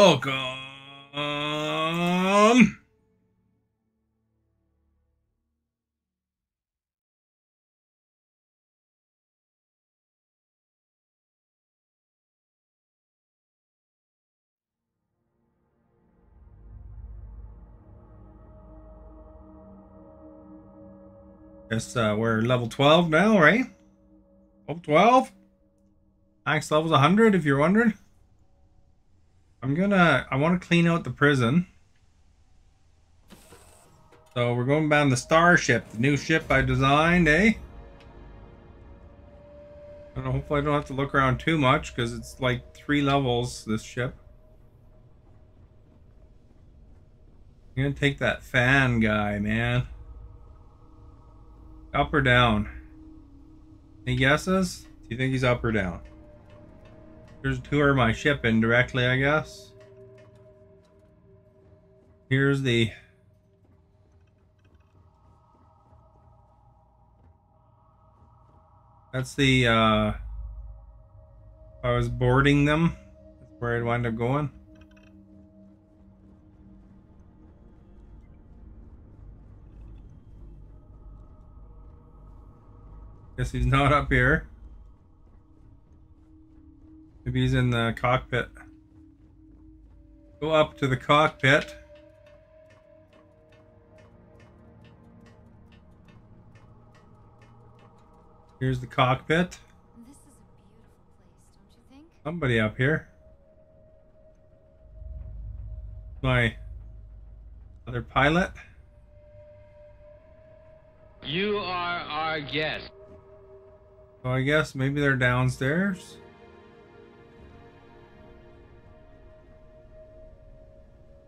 Welcome. Guess we're level 12 now, right? Level 12. Max level's 100 if you're wondering. I want to clean out the prison. So we're going down the Starship, the new ship I designed, eh? And hopefully I don't have to look around too much because it's like 3 levels, this ship. I'm gonna take that fan guy, man. Up or down? Any guesses? Do you think he's up or down? Here's a tour of my ship indirectly, I guess. Here's the... That's the, I was boarding them. That's where I'd wind up going. Guess he's not up here. Maybe he's in the cockpit. Go up to the cockpit. Here's the cockpit. This is a beautiful place, don't you think? Somebody up here. My other pilot. You are our guest. So I guess maybe they're downstairs.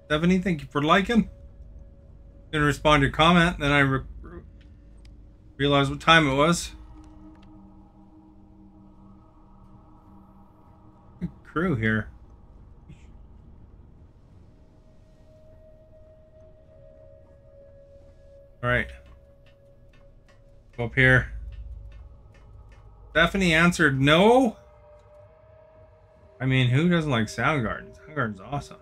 Stephanie, thank you for liking. Gonna respond to your comment, then I realized what time it was. Good crew here. Alright. Go up here. Stephanie answered no. I mean, who doesn't like Soundgarden? Soundgarden's awesome.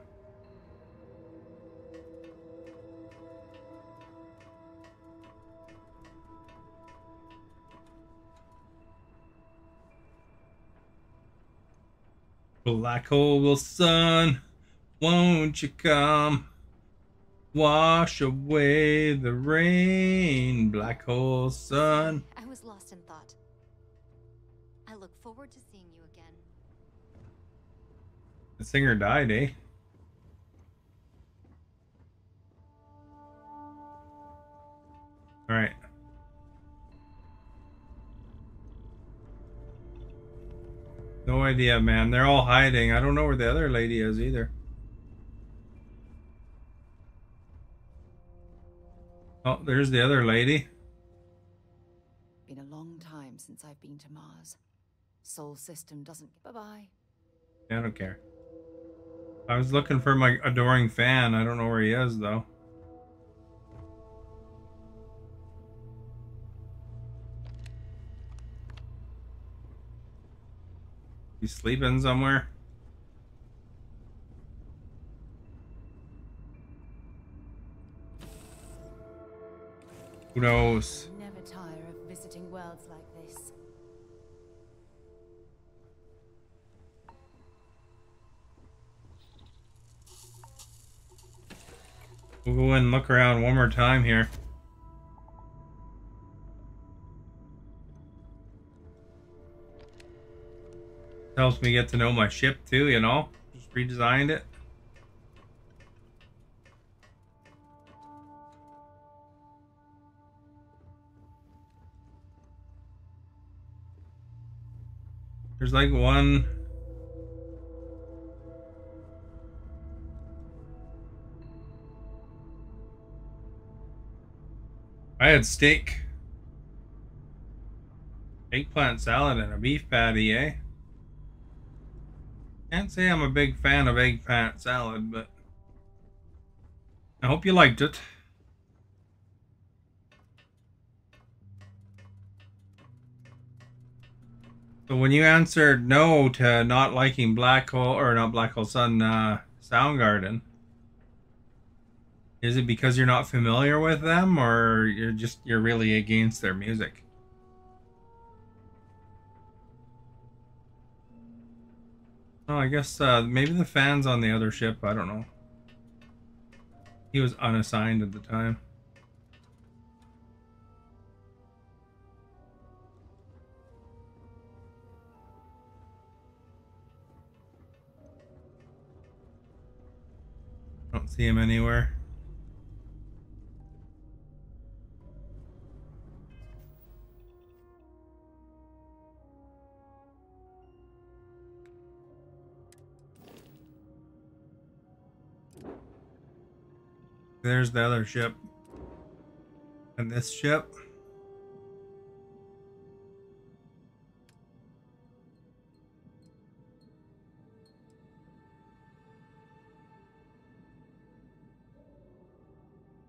Black hole sun, won't you come? Wash away the rain, black hole sun. I was lost in thought. I look forward to seeing you again. The singer died, eh? Alright. No idea, man. They're all hiding. I don't know where the other lady is either. Oh, there's the other lady. Been a long time since I've been to Mars. Sol system doesn't... Bye-bye. I don't care. I was looking for my adoring fan. I don't know where he is, though. He's sleeping somewhere. Who knows? Never tire of visiting worlds like this. We'll go in and look around one more time here. Helps me get to know my ship too, you know? Just redesigned it. There's like one... I had steak. Eggplant salad and a beef patty, eh? Can't say I'm a big fan of eggplant salad, but I hope you liked it. So when you answered no to not liking Black Hole, or not Black Hole Sun, Soundgarden. Is it because you're not familiar with them, or you're really against their music? Oh, I guess maybe the fans on the other ship. I don't know. He was unassigned at the time. I don't see him anywhere. There's the other ship. And this ship.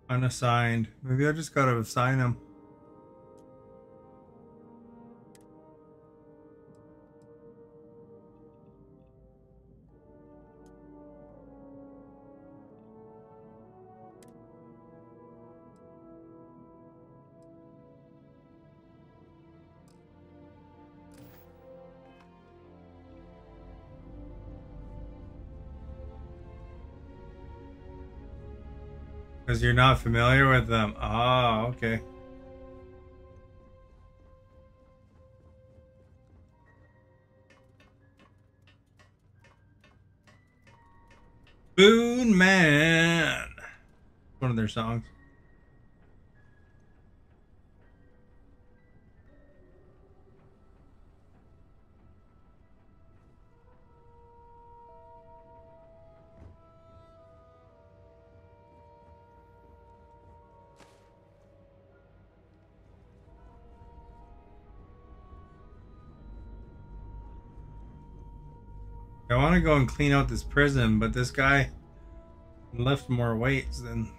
Unassigned. Maybe I just gotta assign him. Because you're not familiar with them. Ah, okay. Boon Man. One of their songs. I want to go and clean out this prison, but this guy lifts more weights than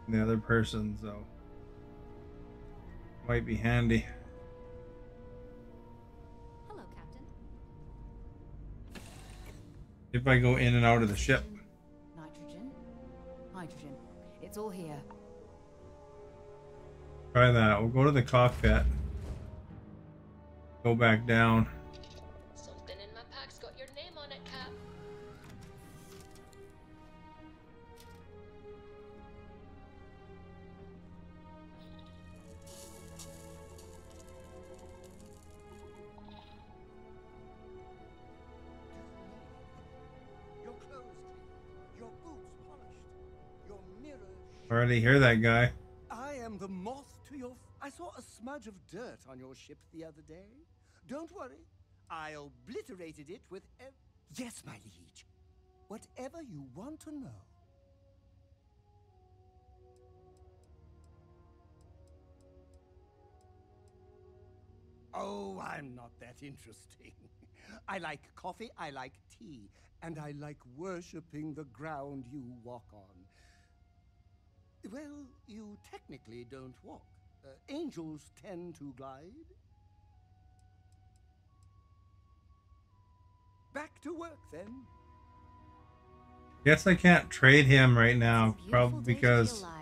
the other person, so might be handy. Hello, Captain. If I go in and out of the ship. Nitrogen. Hydrogen. It's all here. Try that. We'll go to the cockpit. Go back down. Something in my pack's got your name on it, Cap. Your clothes clean, your boots polished, your mirror Already hear that guy. I am the moth to your... I saw a smudge of dirt on your ship the other day. Don't worry. I obliterated it with Yes, my liege. Whatever you want to know. Oh, I'm not that interesting. I like coffee, I like tea, and I like worshipping the ground you walk on. Well, you technically don't walk. Angels tend to glide. Back to work, then. Guess I can't trade him right now, It's a beautiful probably day to be because alive.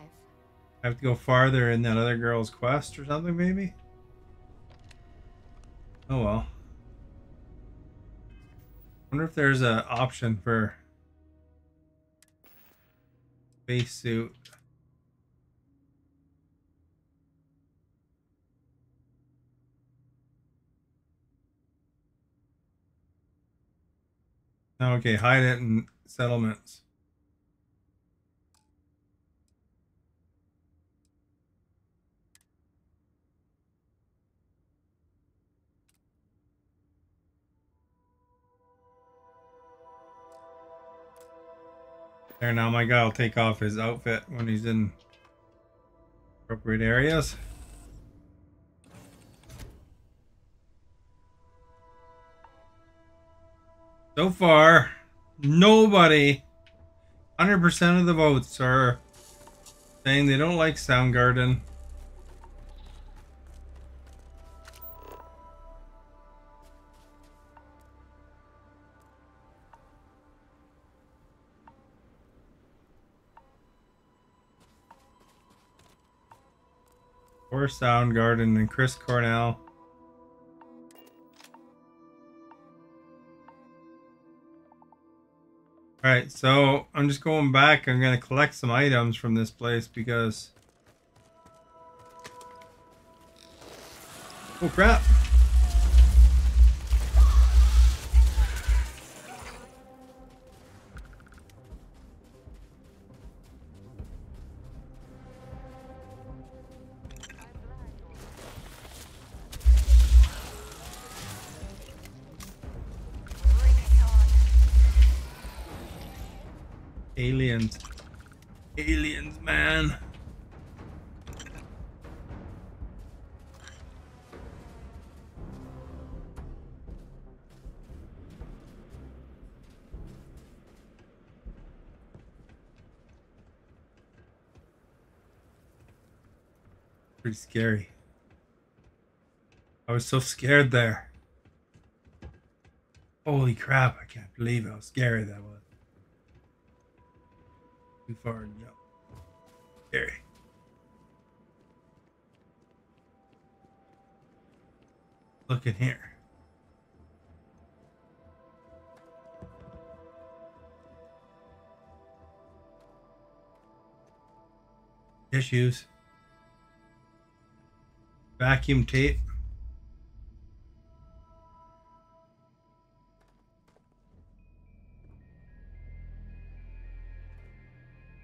I have to go farther in that other girl's quest or something, maybe? Oh well. Wonder if there's an option for spacesuit. Okay, hide it in settlements. There, now my guy will take off his outfit when he's in appropriate areas. So far, nobody, 100% of the votes are saying they don't like Soundgarden. Or Soundgarden and Chris Cornell. Alright, so I'm just going back. I'm going to collect some items from this place because... Oh crap! Aliens. Aliens, man. Pretty scary. I was so scared there. Holy crap, I can't believe how scary that was. Too far and jump. Scary. Look in here. Tissues. Vacuum tape.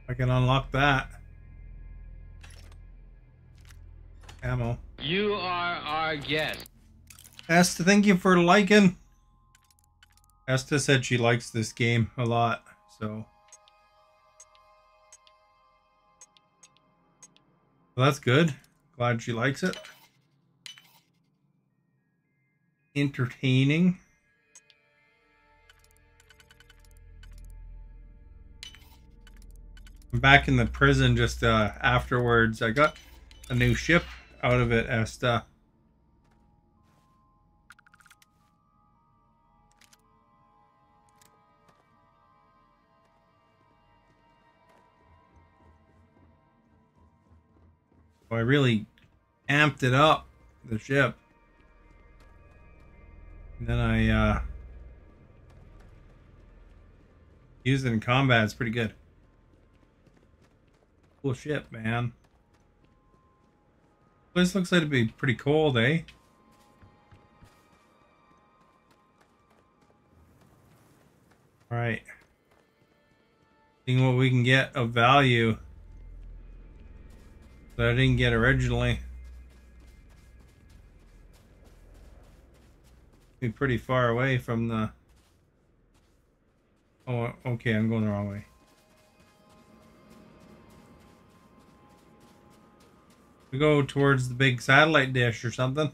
I can unlock that. Ammo. You are our guest. Esther, thank you for liking. Esther said she likes this game a lot, so. Well, that's good. Glad she likes it. Entertaining. I'm back in the prison just afterwards. I got a new ship out of it, Esther. So I really amped it up, the ship. And then I used it in combat. It's pretty good. Cool ship, man. This looks like it'd be pretty cold, eh? Alright. Seeing what we can get of value that I didn't get originally. Be pretty far away from the... Oh, okay, I'm going the wrong way. We go towards the big satellite dish or something.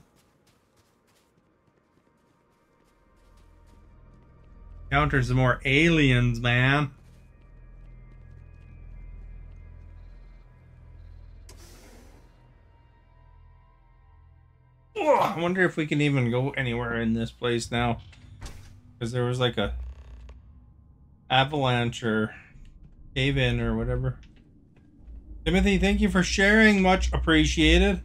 Counters some more aliens, man. Oh, I wonder if we can even go anywhere in this place now. Because there was like a avalanche or cave-in or whatever. Timothy, thank you for sharing. Much appreciated.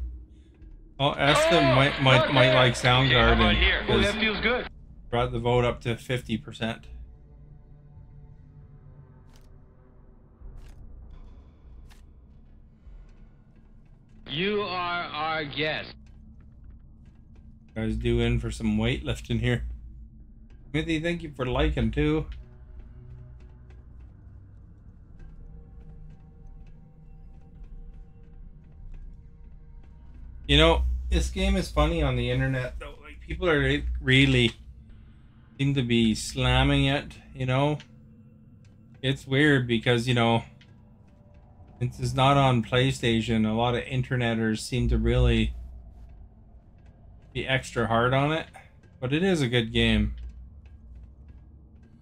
Oh, Esther might like Soundgarden. Oh, that feels good. Brought the vote up to 50%. You are our guest. Guys due in for some weightlifting here. Timothy, thank you for liking too. You know, this game is funny on the internet though. Like, people are really seem to be slamming it, you know. It's weird because, you know, since it's not on PlayStation, a lot of interneters seem to really be extra hard on it. But it is a good game.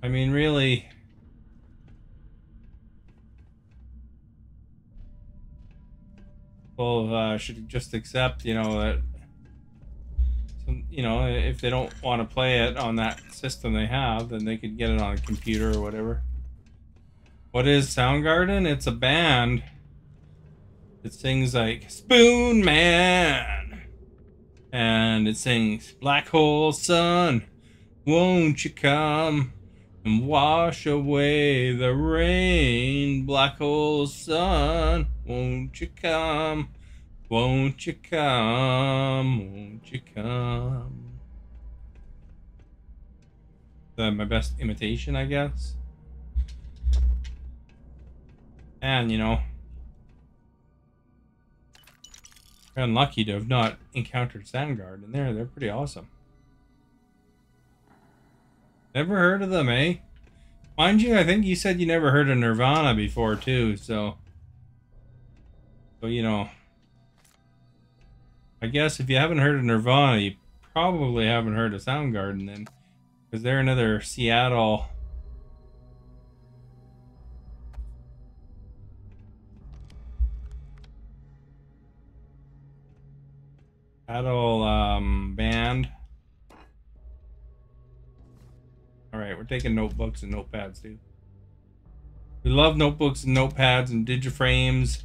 I mean, really, people should just accept, you know, that some, you know, if they don't want to play it on that system they have, then they could get it on a computer or whatever. What is Soundgarden? It's a band. It sings like Spoon Man. And it sings Black Hole Sun, won't you come and wash away the rain? Black Hole Sun, won't you come? Won't you come? Won't you come? My best imitation, I guess. And, you know, we're unlucky to have not encountered Soundgarden, and they're pretty awesome. Never heard of them, eh? Mind you, I think you said you never heard of Nirvana before, too, so you know, I guess if you haven't heard of Nirvana, you probably haven't heard of Soundgarden then, because they're another Seattle band. Alright, we're taking notebooks and notepads too. We love notebooks and notepads and digiframes.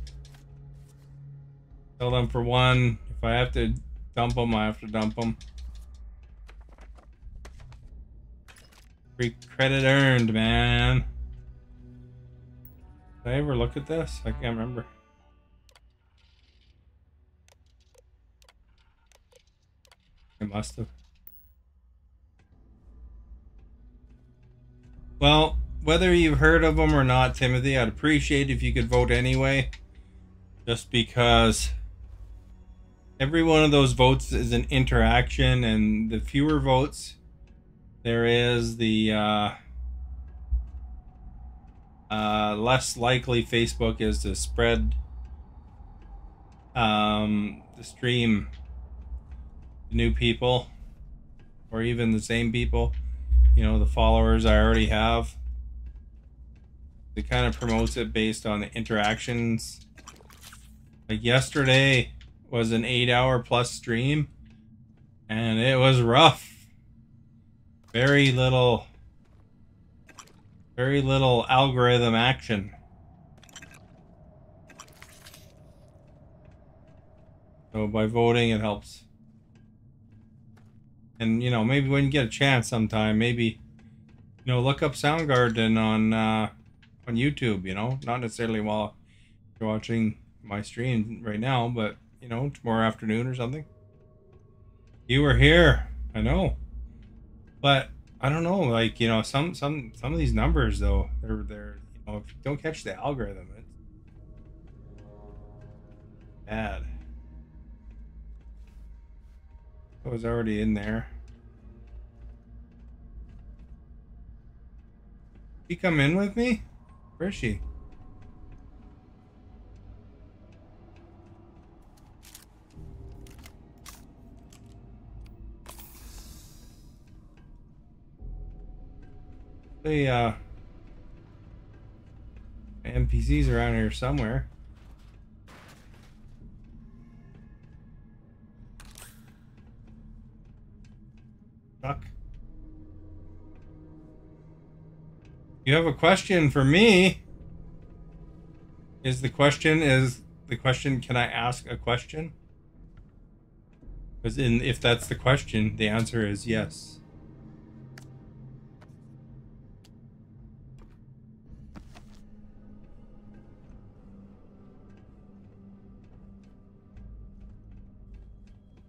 Sell them for one. If I have to dump them, I have to dump them. Free credit earned, man. Did I ever look at this? I can't remember. I must have. Well, whether you've heard of them or not, Timothy, I'd appreciate if you could vote anyway. Just because every one of those votes is an interaction, and the fewer votes there is, the less likely Facebook is to spread the stream to new people, or even the same people. You know, the followers I already have. It kind of promotes it based on the interactions. Like yesterday was an 8-hour plus stream, and it was rough. Very little algorithm action. So by voting, it helps. And, you know, maybe when you get a chance sometime, maybe, you know, look up Soundgarden on YouTube, you know, not necessarily while you're watching my stream right now, but, you know, tomorrow afternoon or something. You were here, I know. But I don't know, like, you know, some of these numbers though, they're you know, if you don't catch the algorithm, it's bad. I was already in there. She come in with me? Where is she? The NPCs around here somewhere. Fuck. You have a question for me? Is the question, can I ask a question? Because if that's the question, the answer is yes.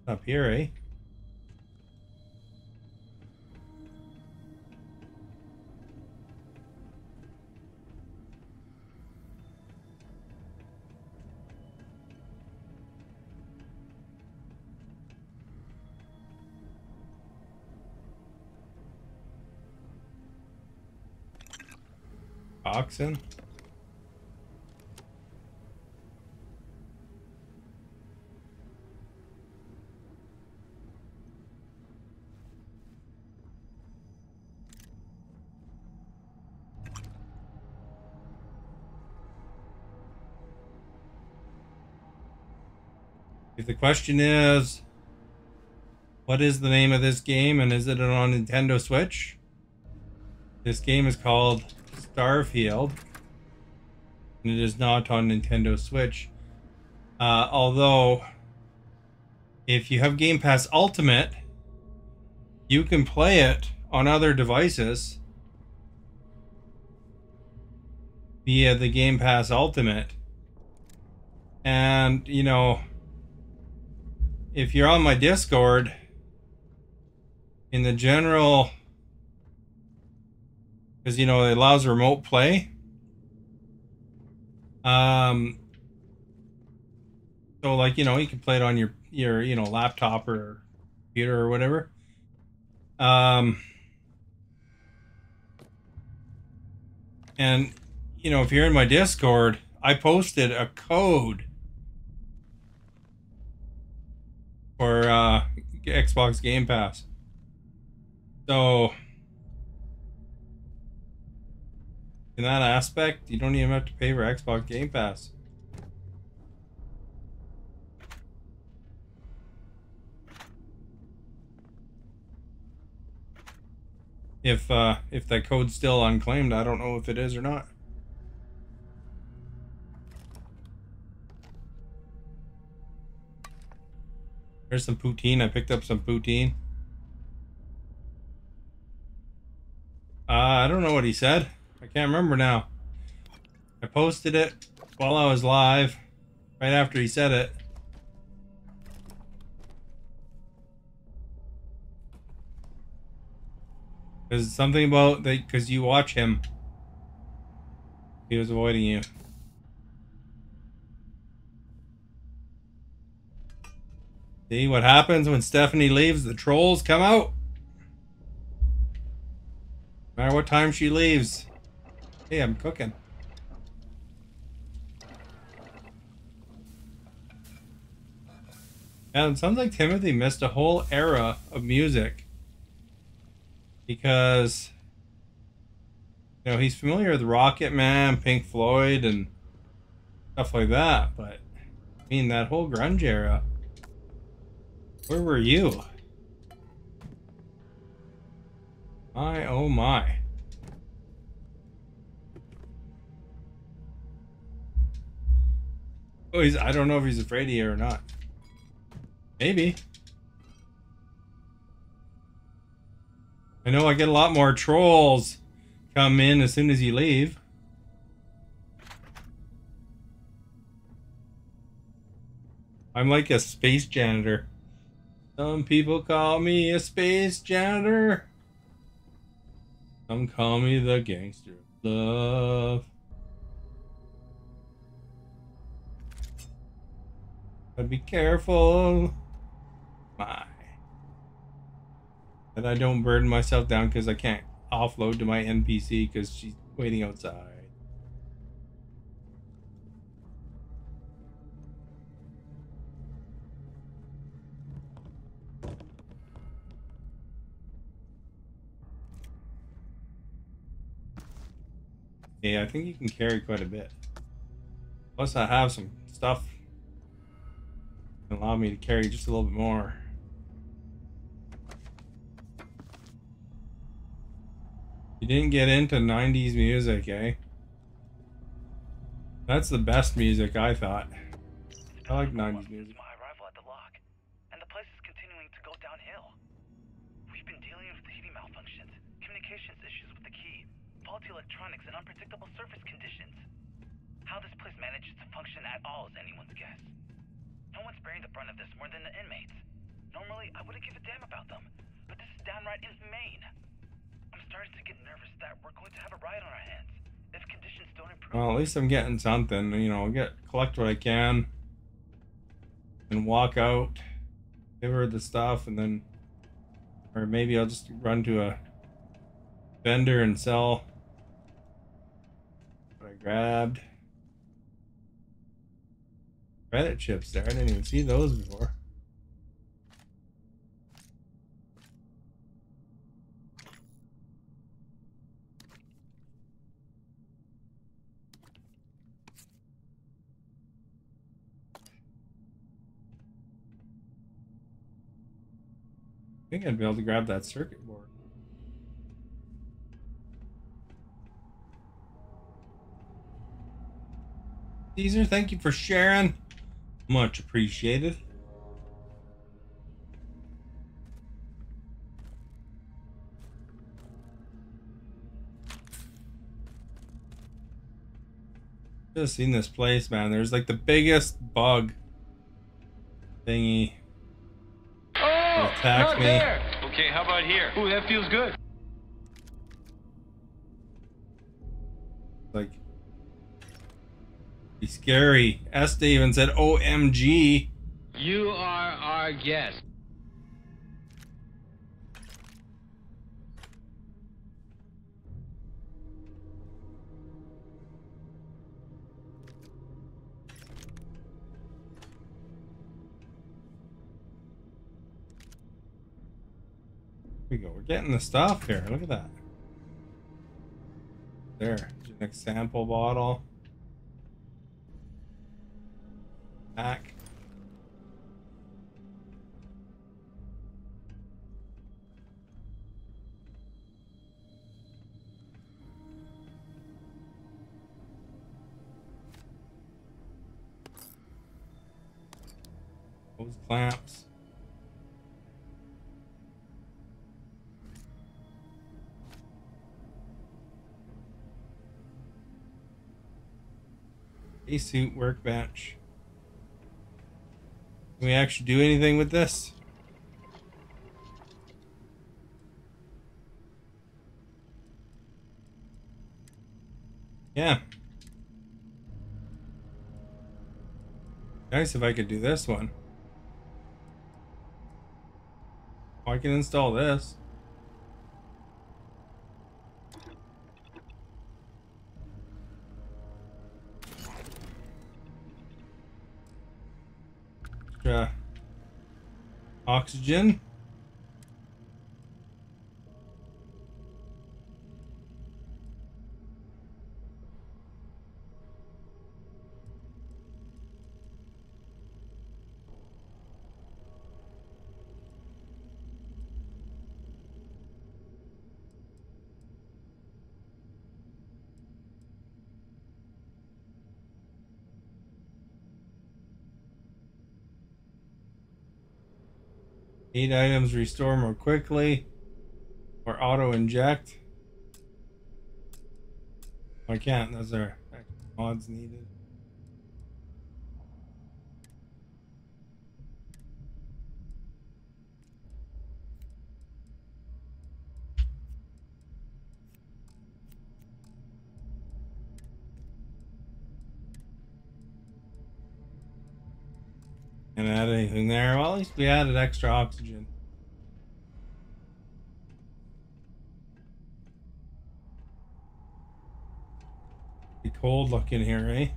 Up here, eh? Oxen. If the question is, what is the name of this game and is it on Nintendo Switch? This game is called Starfield, and it is not on Nintendo Switch. Although, if you have Game Pass Ultimate, you can play it on other devices via the Game Pass Ultimate. And, you know, if you're on my Discord, in the general, because, you know, it allows remote play. So, like, you know, you can play it on your you know, laptop or computer or whatever. And, you know, if you're in my Discord, I posted a code for Xbox Game Pass. So, in that aspect, you don't even have to pay for Xbox Game Pass. If that code's still unclaimed, I don't know if it is or not. There's some poutine. I picked up some poutine. I don't know what he said. I can't remember now. I posted it while I was live, right after he said it. There's something about that, because you watch him. He was avoiding you. See what happens when Stephanie leaves? The trolls come out. No matter what time she leaves. Hey, I'm cooking. And it sounds like Timothy missed a whole era of music. Because, you know, he's familiar with Rocket Man, Pink Floyd, and stuff like that. But, I mean, that whole grunge era. Where were you? My, oh my. Oh, I don't know if he's afraid of you or not. Maybe. I know I get a lot more trolls come in as soon as you leave. I'm like a space janitor. Some people call me a space janitor. Some call me the gangster of love. But be careful. My. That I don't burden myself down because I can't offload to my NPC because she's waiting outside. Yeah, I think you can carry quite a bit. Plus I have some stuff that allow me to carry just a little bit more. You didn't get into 90s music, eh? That's the best music, I thought. I like 90s music. My arrival at the lock, and the place is continuing to go downhill. We've been dealing with heating malfunctions, communications issues with the key, faulty electronics, and unpredictable surface conditions. How this place manages to function at all is anyone's guess. No one's bearing the brunt of this more than the inmates. Normally, I wouldn't give a damn about them, but this is downright inhumane. I'm starting to get nervous that we're going to have a riot on our hands if conditions don't improve. Well, at least I'm getting something, you know, collect what I can and walk out, give her the stuff, and then, or maybe I'll just run to a vendor and sell what I grabbed. Credit chips there, I didn't even see those before. I think I'd be able to grab that circuit board. Caesar, thank you for sharing. Much appreciated. Just seen this place, man. There's like the biggest bug thingy that attacked not me. there. Okay, how about here? Ooh, that feels good. Like, be scary. Esther even said, "OMG." You are our guest. Here we go. We're getting the stuff here. Look at that. There's your next sample bottle. Back. Those clamps. A suit workbench. Can we actually do anything with this? Yeah. Nice if I could do this one. Oh, I can install this. Extra oxygen. 8 items restore more quickly. Or auto inject. I can't, those are extra mods needed. Can't add anything there. Well, at least we added extra oxygen. Be cold looking here, eh?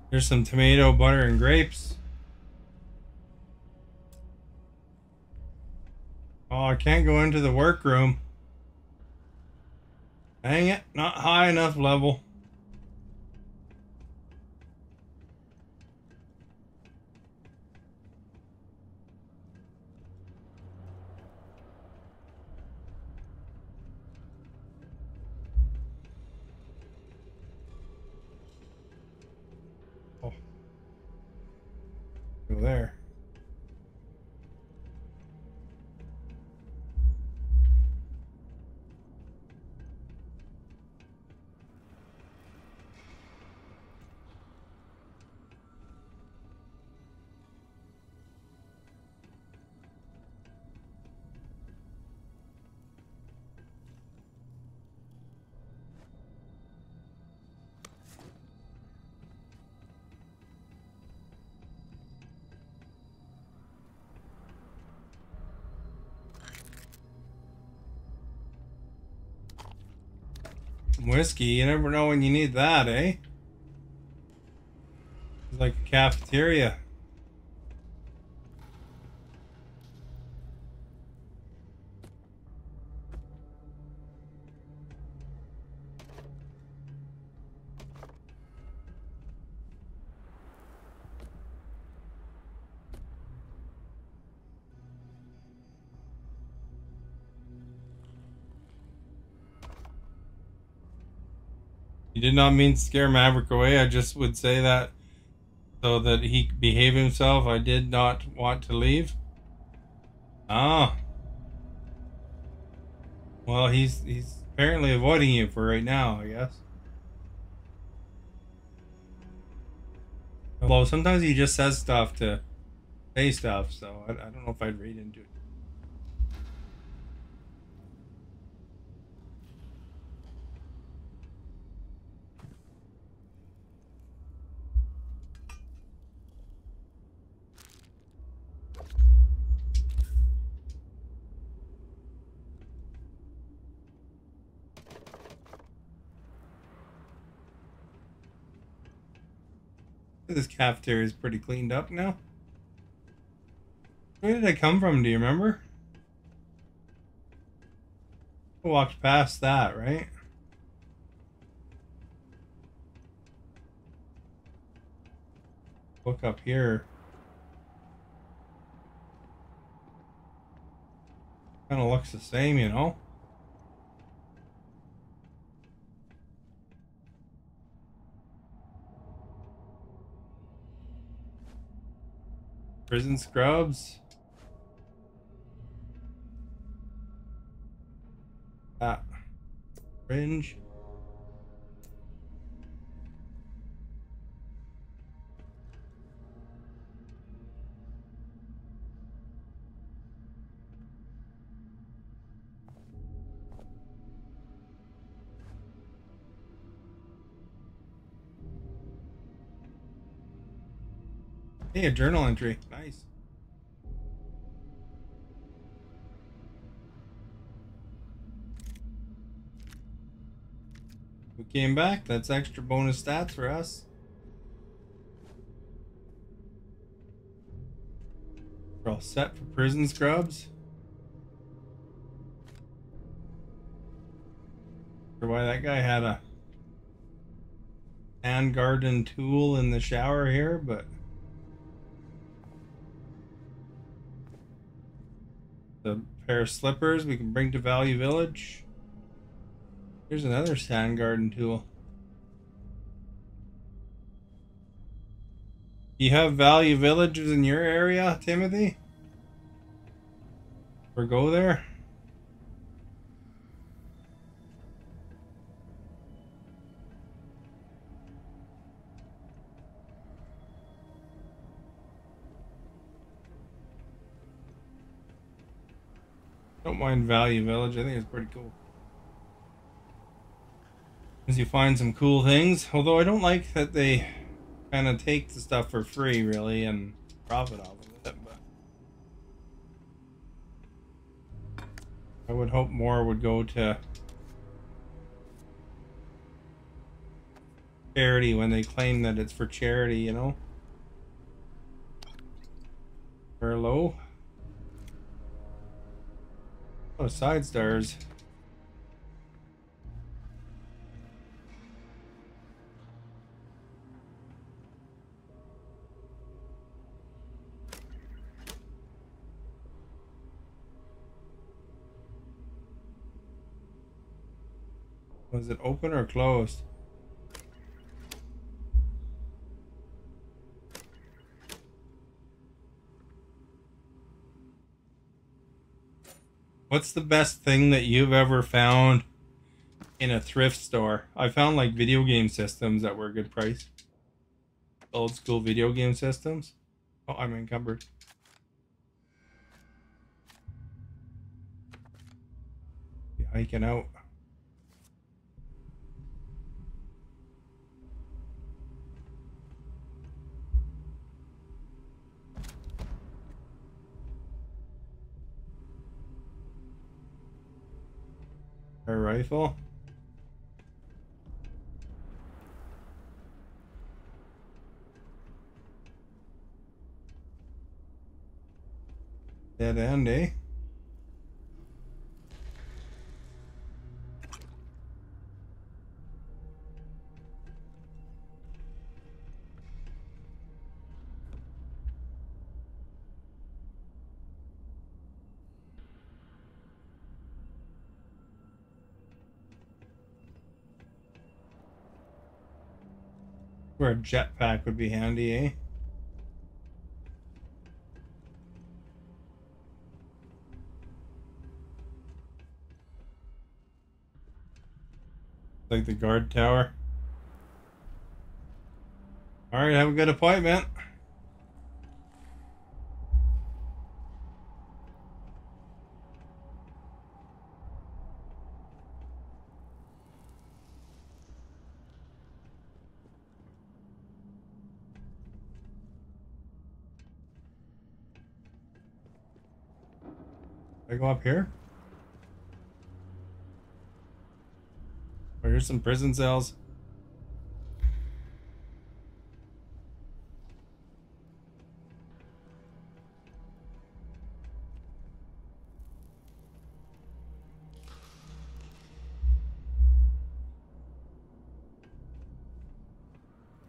There's some tomato, butter, and grapes. Oh, I can't go into the workroom. Dang it, not high enough level. Oh. Go there. Some whiskey. You never know when you need that, eh? It's like a cafeteria. You did not mean to scare Maverick away. I just would say that so that he could behave himself. I did not want to leave. Ah. Well, he's apparently avoiding you for right now, I guess. Although sometimes he just says stuff to say stuff, so I don't know if I'd read into it. This cafeteria is pretty cleaned up now. Where did I come from? Do you remember? I walked past that, right? Look up here. Kind of looks the same, you know? Prison scrubs. Ah. Fringe. Hey, a journal entry. Nice. We came back. That's extra bonus stats for us. We're all set for prison scrubs. Or why that guy had a hand garden tool in the shower here, but the pair of slippers we can bring to Value Village. Here's another sand garden tool. You have Value Villages in your area, Timothy? Or go there? Don't mind Value Village. I think it's pretty cool. As you find some cool things. Although I don't like that they kind of take the stuff for free, really, and profit off of it. But I would hope more would go to charity when they claim that it's for charity, you know? Hello? Oh, side stars. Was it open or closed? What's the best thing that you've ever found in a thrift store? I found like video game systems that were a good price. Old school video game systems. Oh, I'm encumbered. Be hiking out. A rifle. Dead end, eh? Where a jetpack would be handy, eh? Like the guard tower. Alright, have a good appointment. I go up here? Oh, here's some prison cells.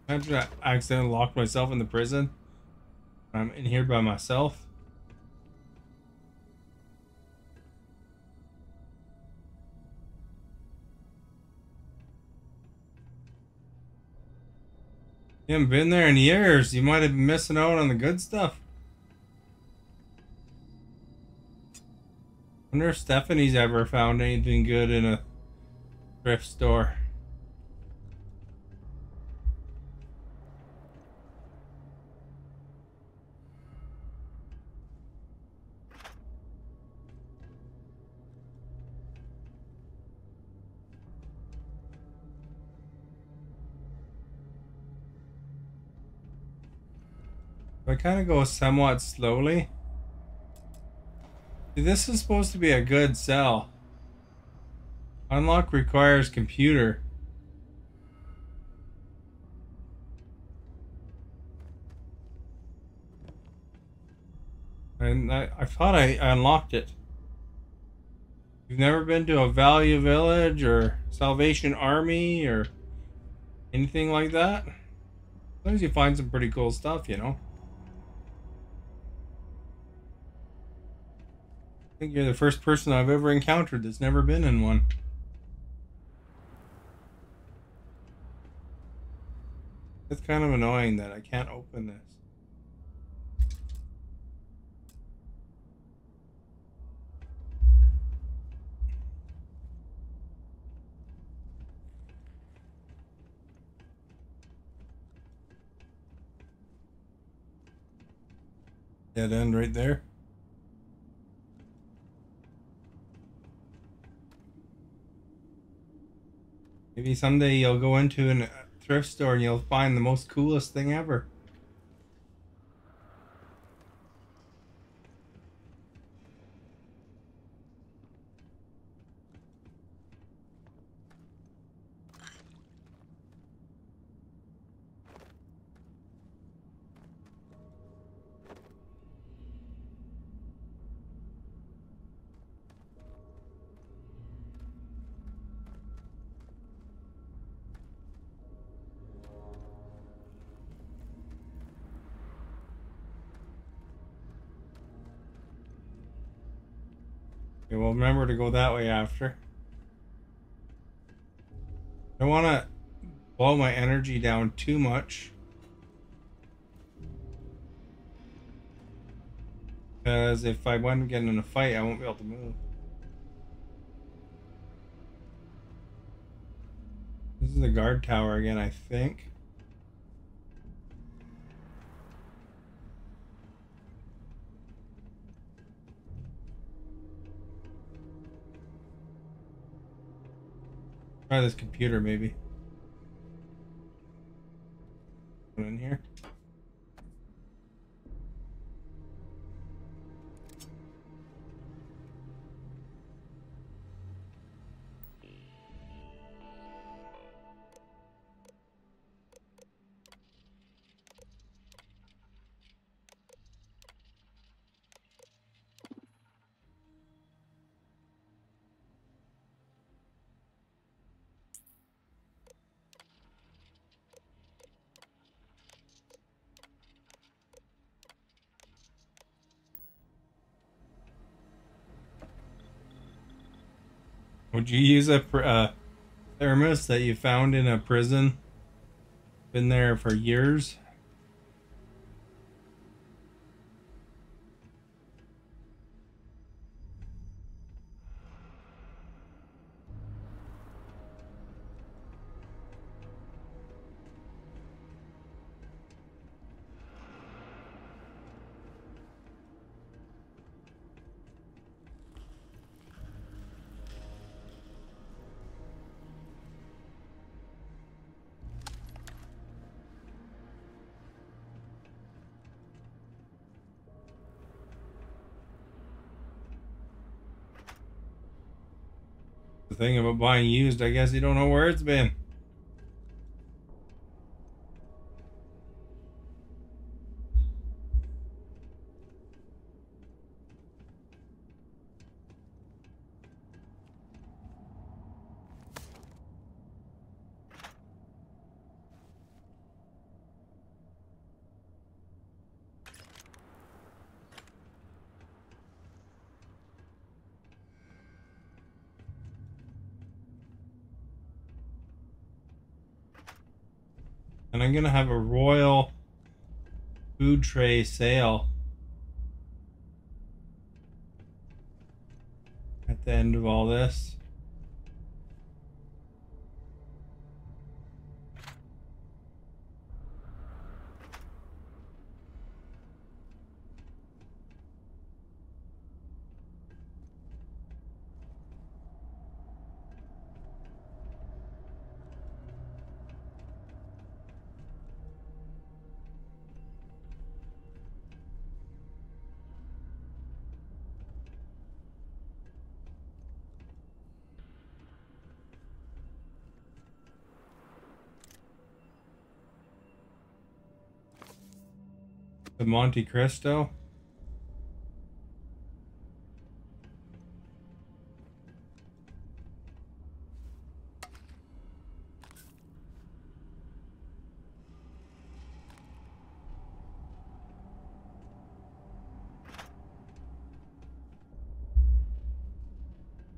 Imagine I accidentally locked myself in the prison. I'm in here by myself. You haven't been there in years. You might have been missing out on the good stuff. Wonder if Stephanie's ever found anything good in a thrift store. I kind of go somewhat slowly. See, this is supposed to be a good cell. Unlock requires computer. And I thought I unlocked it. You've never been to a Value Village or Salvation Army or anything like that? Sometimes you find some pretty cool stuff, you know? I think you're the first person I've ever encountered that's never been in one. It's kind of annoying that I can't open this. Dead end right there. Maybe someday you'll go into a thrift store and you'll find the most coolest thing ever. Okay, well, remember to go that way after. I don't want to blow my energy down too much. Because if I want to get in a fight, I won't be able to move. This is the guard tower again, I think. Try this computer, maybe. Put it in here. Would you use a thermos that you found in a prison? Been there for years? The thing about buying used, I guess you don't know where it's been. And I'm gonna have a royal food tray sale at the end of all this. The Monte Cristo.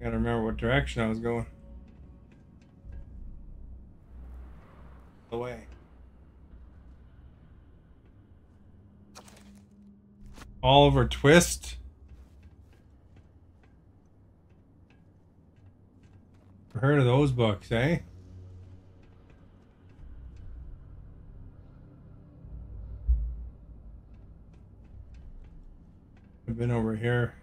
Gotta remember what direction I was going. The way. Oliver Twist. Heard of those books, eh? I've been over here.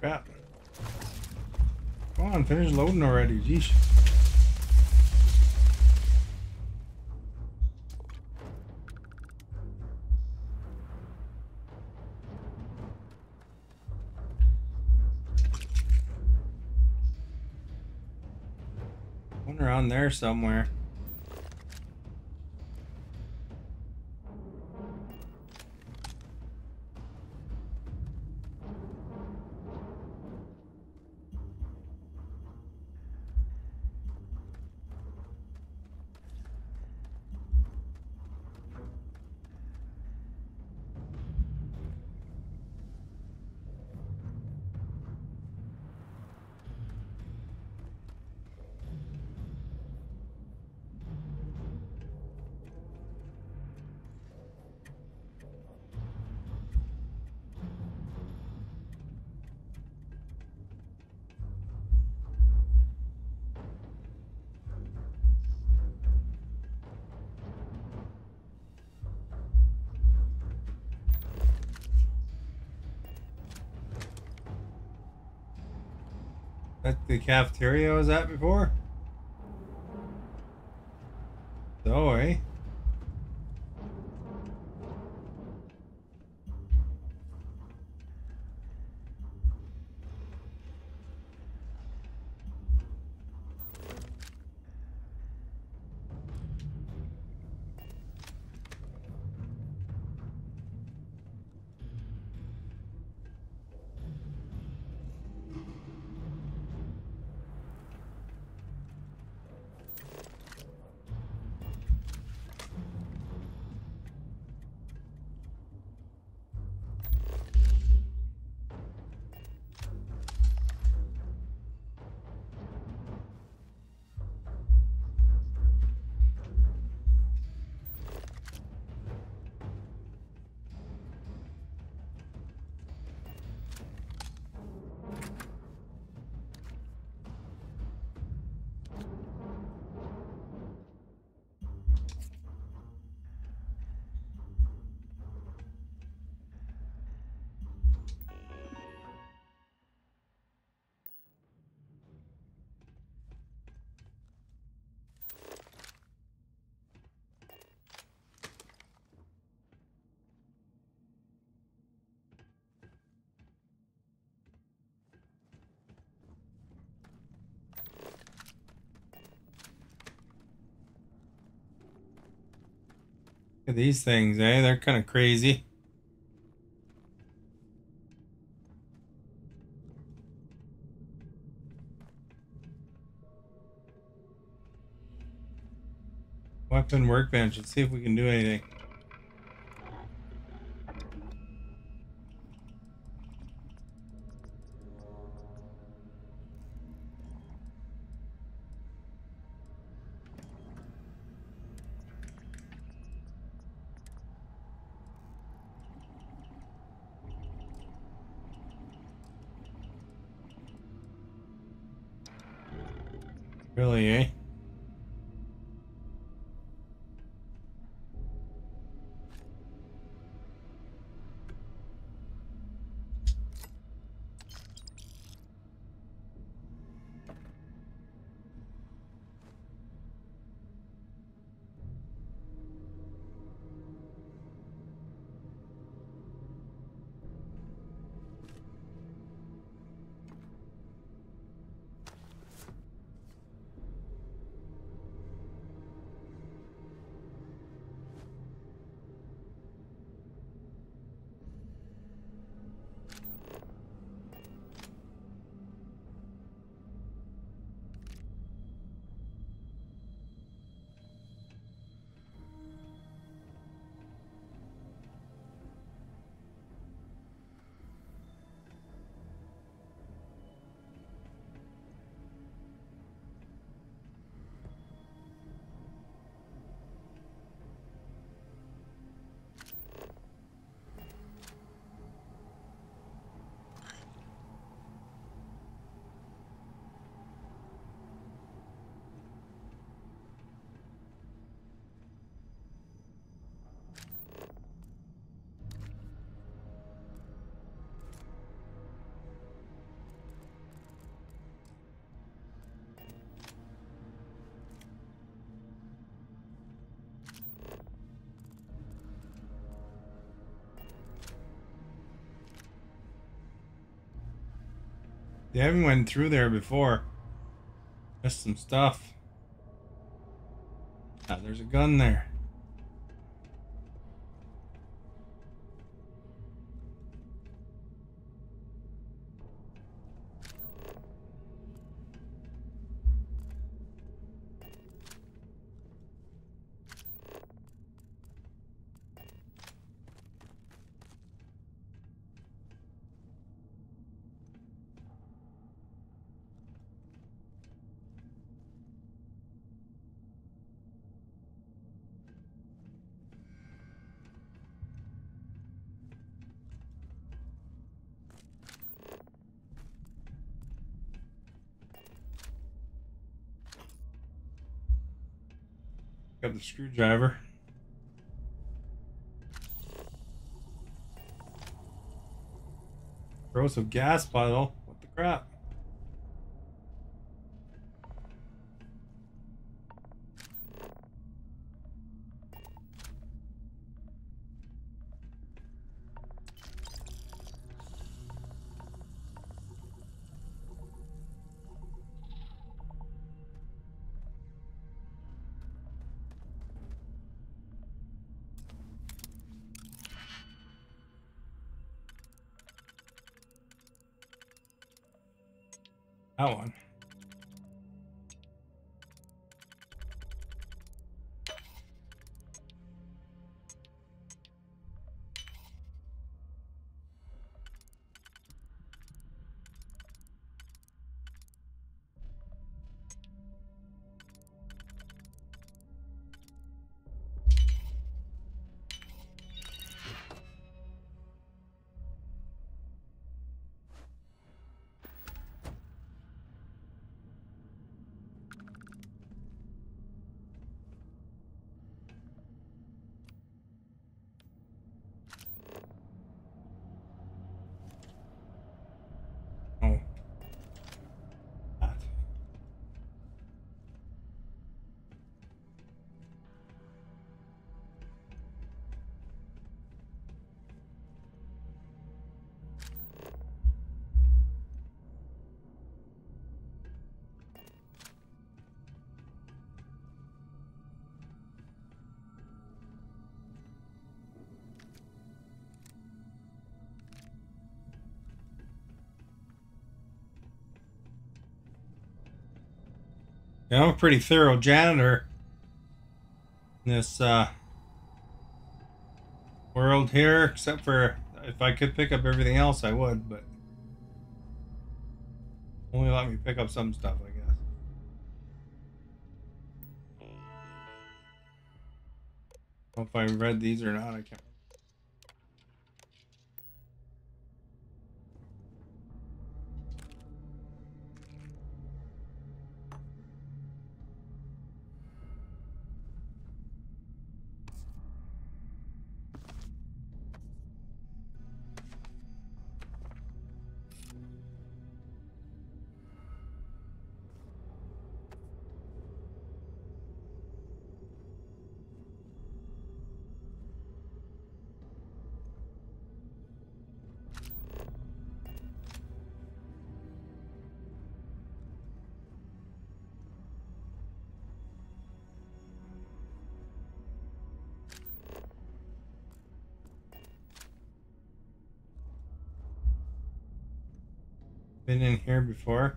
Crap. Come on, finish loading already. Jeez. One around there somewhere. That the cafeteria I was at before? So, eh? Look at these things, eh? They're kind of crazy. Weapon workbench. Let's see if we can do anything. Really, eh? They haven't went through there before. Missed some stuff. Ah, there's a gun there. Got the screwdriver. Corrosive gas bottle. What the crap? That one. Oh. That. Yeah, I'm a pretty thorough janitor in this world here, except for if I could pick up everything else, I would, but only let me pick up some stuff, I guess. I don't know if I read these or not, I can't. Been in here before.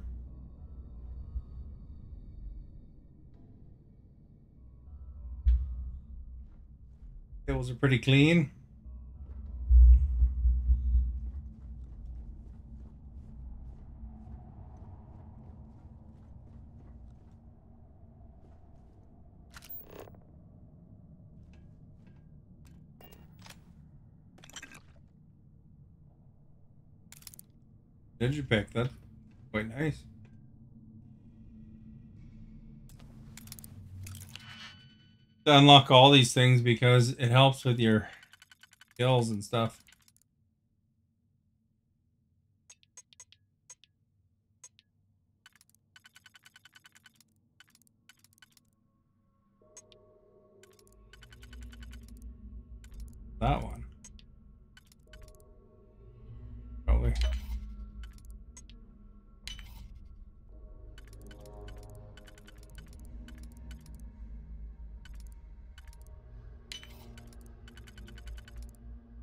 Tables are pretty clean. Did you pick? That's quite nice. To unlock all these things because it helps with your skills and stuff. That one. Probably.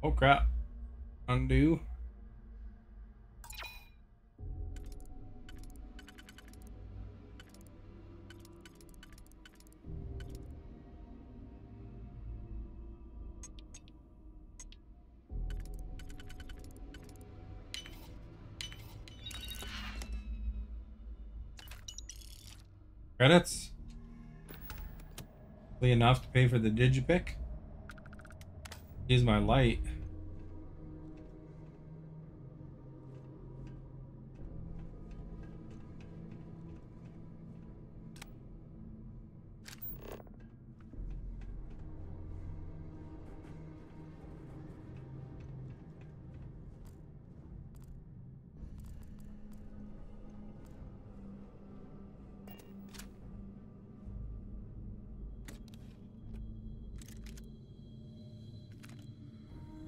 Oh crap. Undo. Credits. Enough to pay for the digipick. Use my light.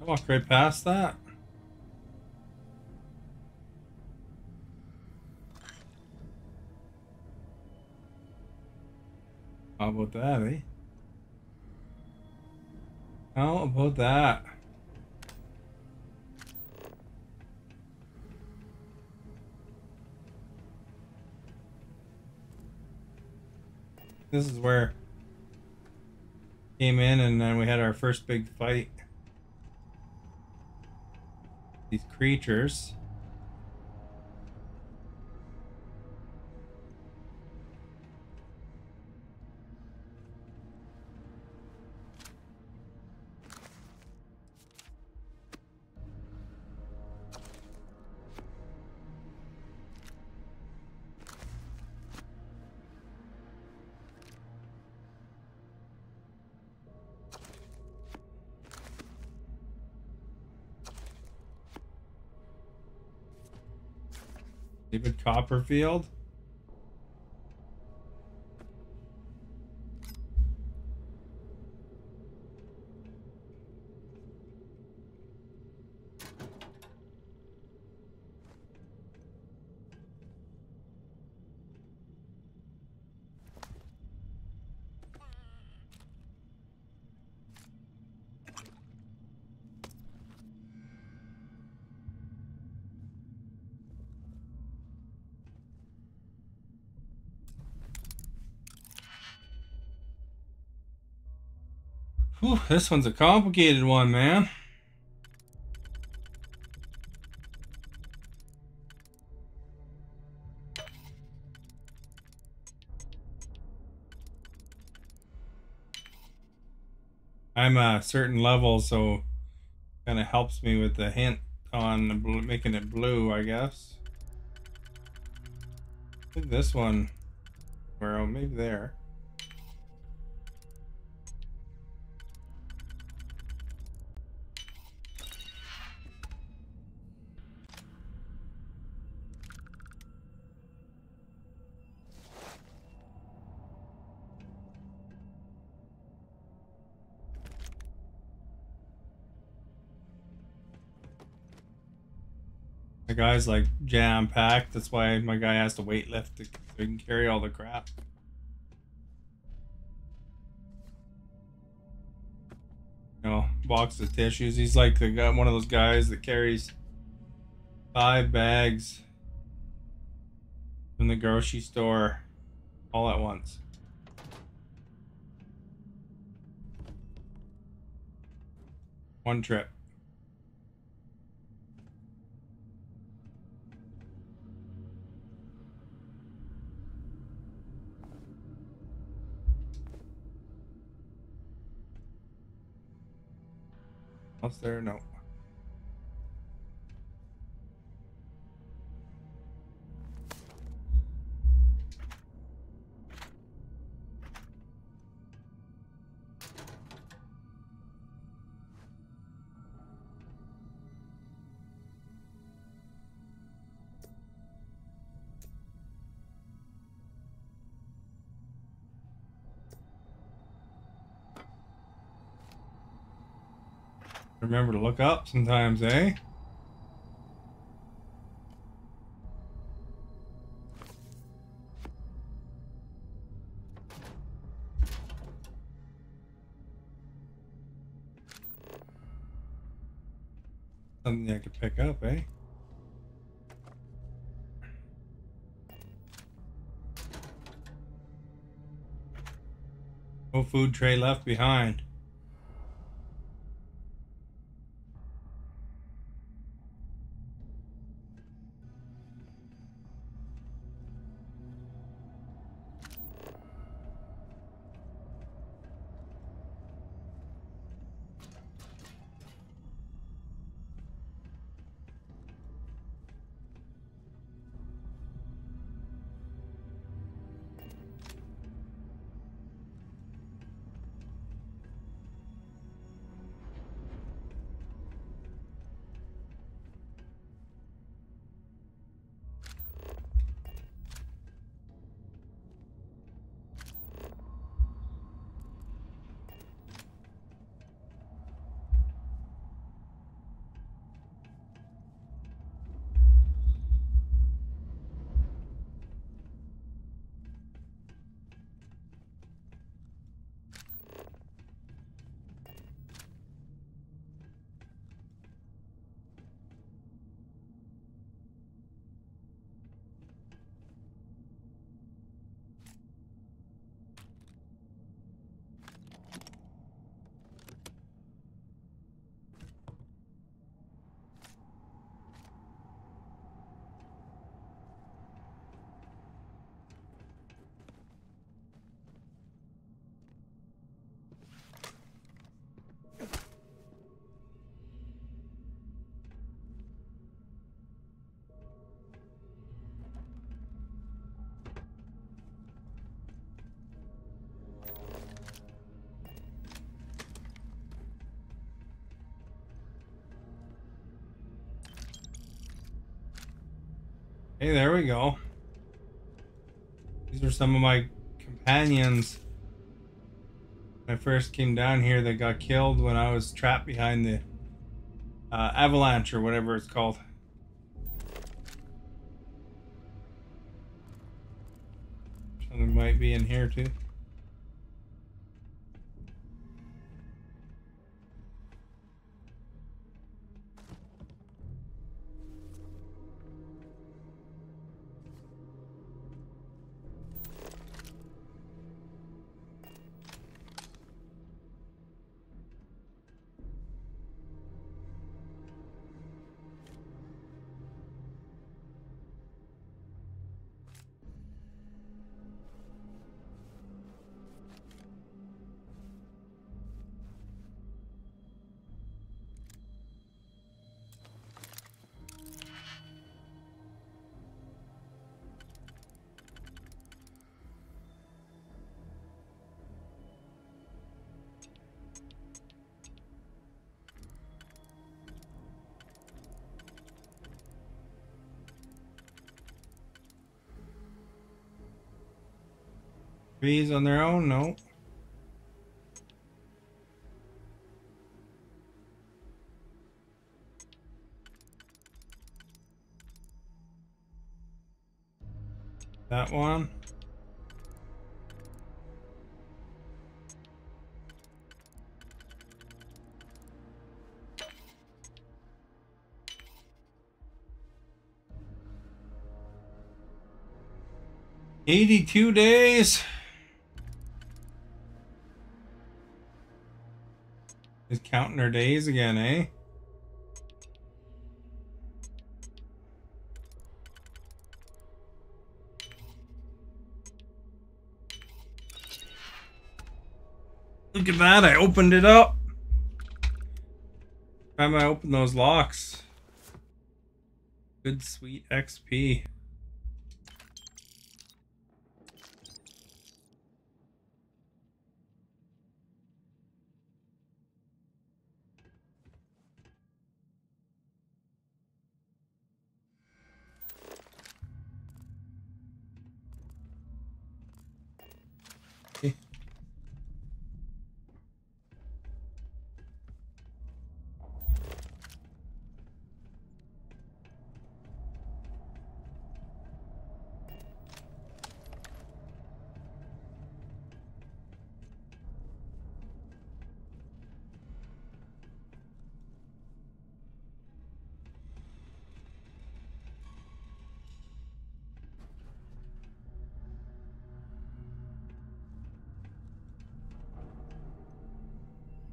I walked right past that. How about that, eh? How about that? This is where came in and then we had our first big fight. These creatures. David Copperfield. Whew, this one's a complicated one, man. I'm a certain level, so kind of helps me with the hint on the making it blue, I guess. I think this one, or maybe there. The guy's like jam packed. That's why my guy has to weight lift so he can carry all the crap. You know, box of tissues. He's like the guy, one of those guys that carries 5 bags from the grocery store all at once. One trip. What's there? No. Remember to look up sometimes, eh? Something I could pick up, eh? No food tray left behind. Hey, there we go. These are some of my companions. When I first came down here, they got killed when I was trapped behind the avalanche or whatever it's called. Something might be in here too. Trees on their own? No. That one. "82 days." Is counting our days again, eh? Look at that, I opened it up. Time I open those locks. Good sweet XP.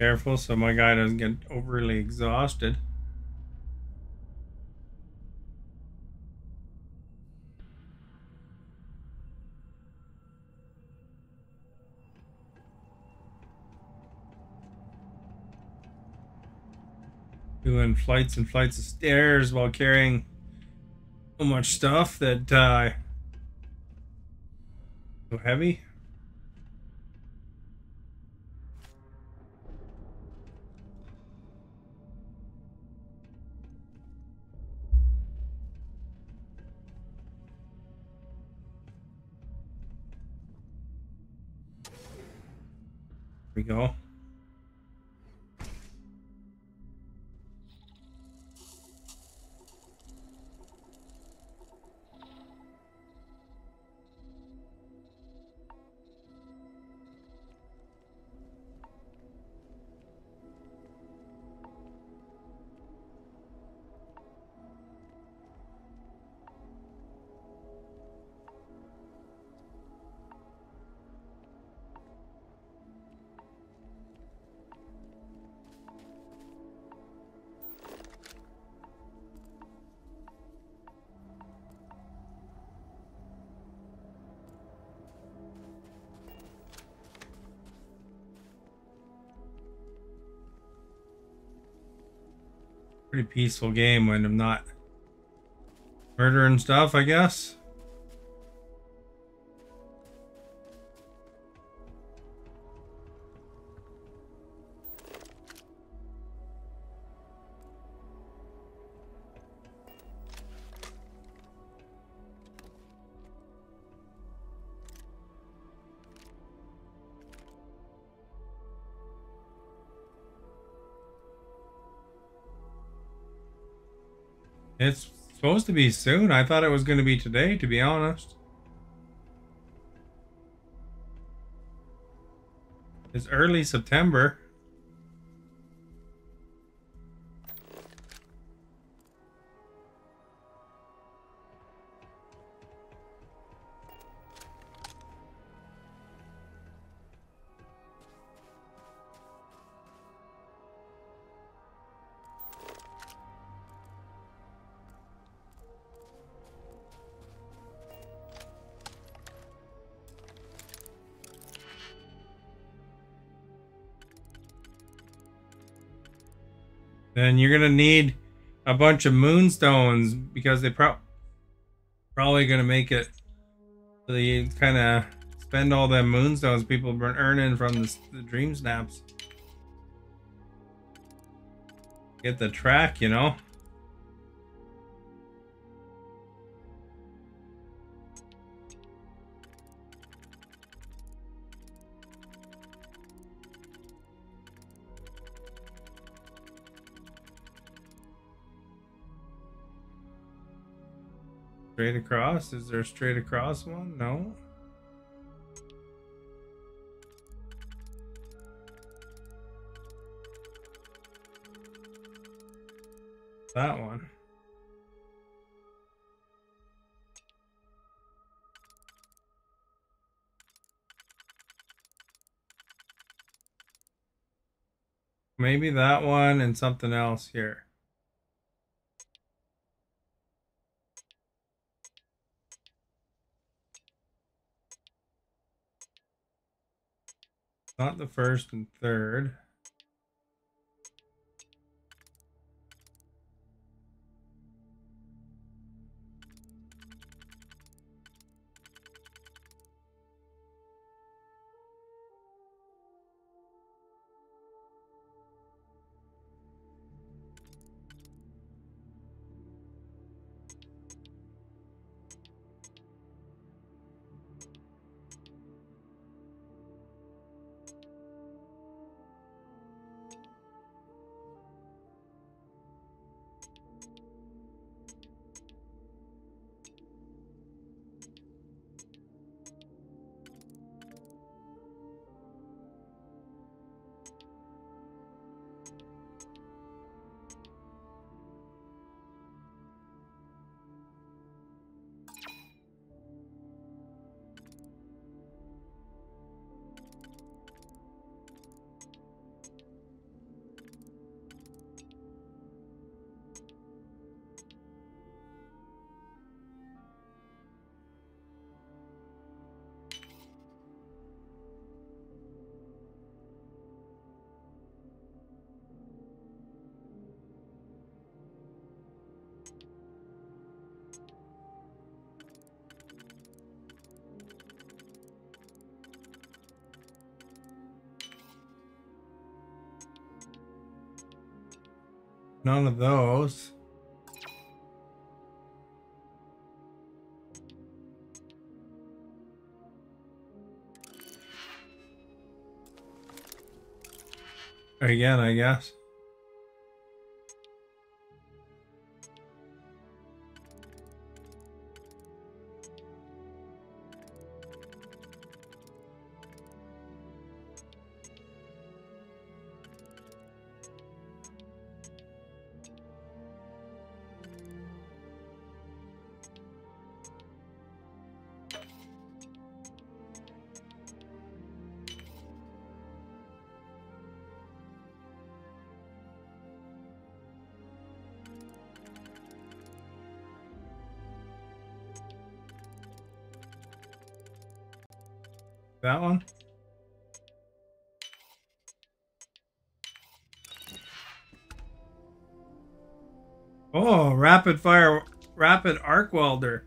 Careful so my guy doesn't get overly exhausted. Doing flights and flights of stairs while carrying so much stuff that so heavy. Here we go. Pretty peaceful game when I'm not murdering stuff, I guess. It's supposed to be soon. I thought it was going to be today, to be honest. It's early September. Then you're gonna need a bunch of moonstones because they probably gonna make it so you kind of spend all them moonstones people been earning from the dream snaps. Get the track, you know. Straight across? Is there a straight across one? No. That one. Maybe that one and something else here. Not the first and third. None of those. Again, I guess. That one? Oh, rapid arc welder.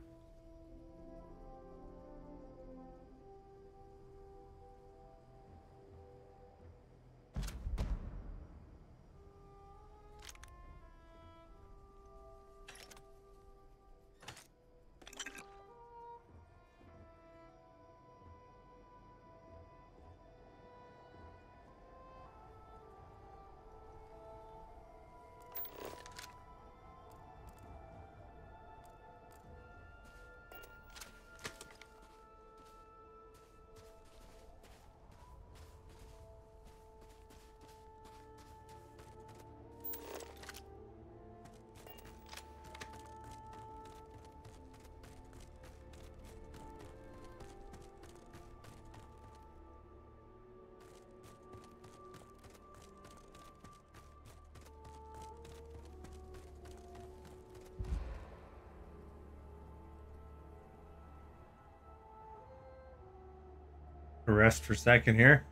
Rest for a second here.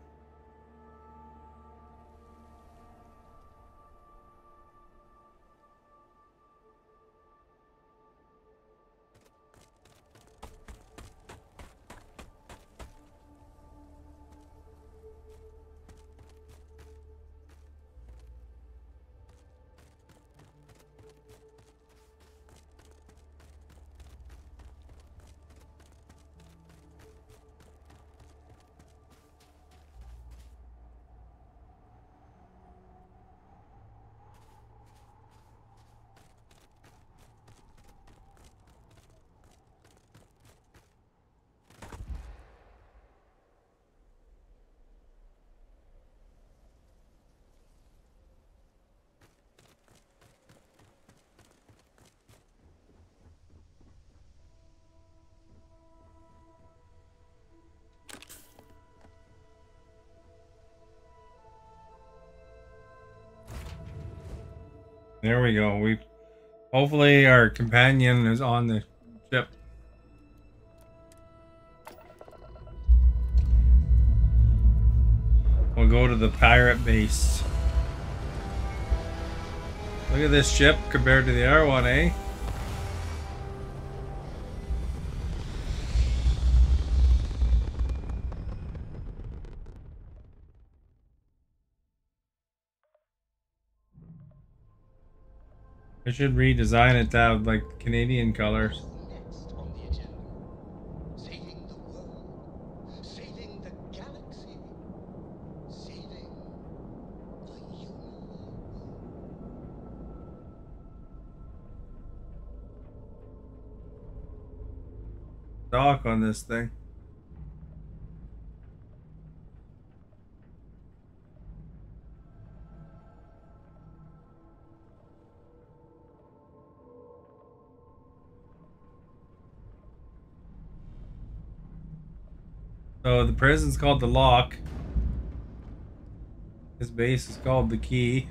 There we go. We hopefully our companion is on the ship. We'll go to the pirate base. Look at this ship compared to the other one, eh? I should redesign it to have like Canadian colors. Next on the agenda, saving the world, saving the galaxy, saving the universe. Dock on this thing. So the prison's called the Lock. His base is called the Key.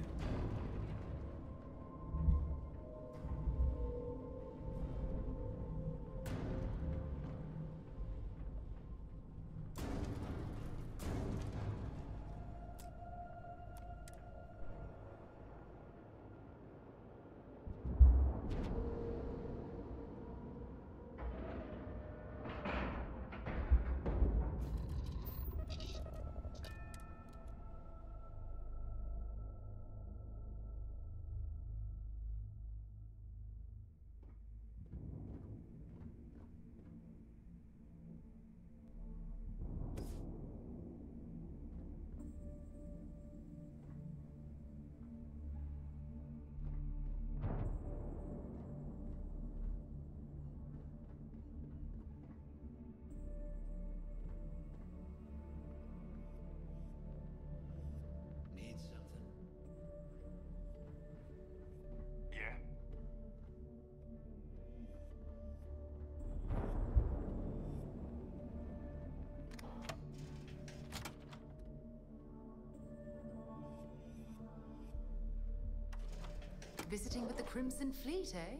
Visiting with the Crimson Fleet, eh?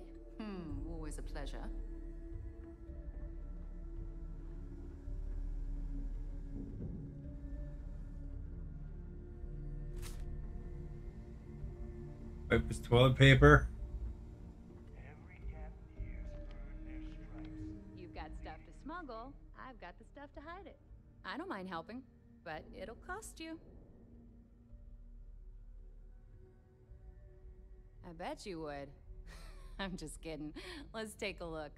Always a pleasure. Wipe his toilet paper. You've got stuff to smuggle. I've got the stuff to hide it. I don't mind helping, but it'll cost you. I bet you would. I'm just kidding. Let's take a look.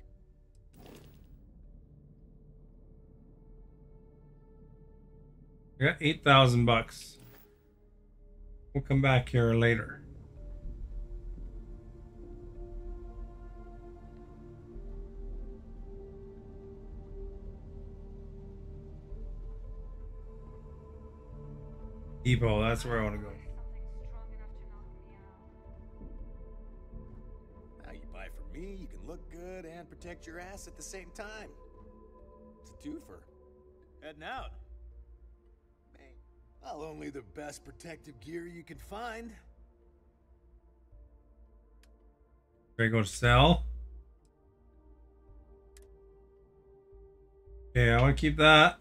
I got $8,000. We'll come back here later. Depot, that's where I want to go. Now you buy from me, you can look good and protect your ass at the same time. It's a twofer. Heading out. Hey, well, only the best protective gear you can find. Should I go to sell? Okay, I want to keep that.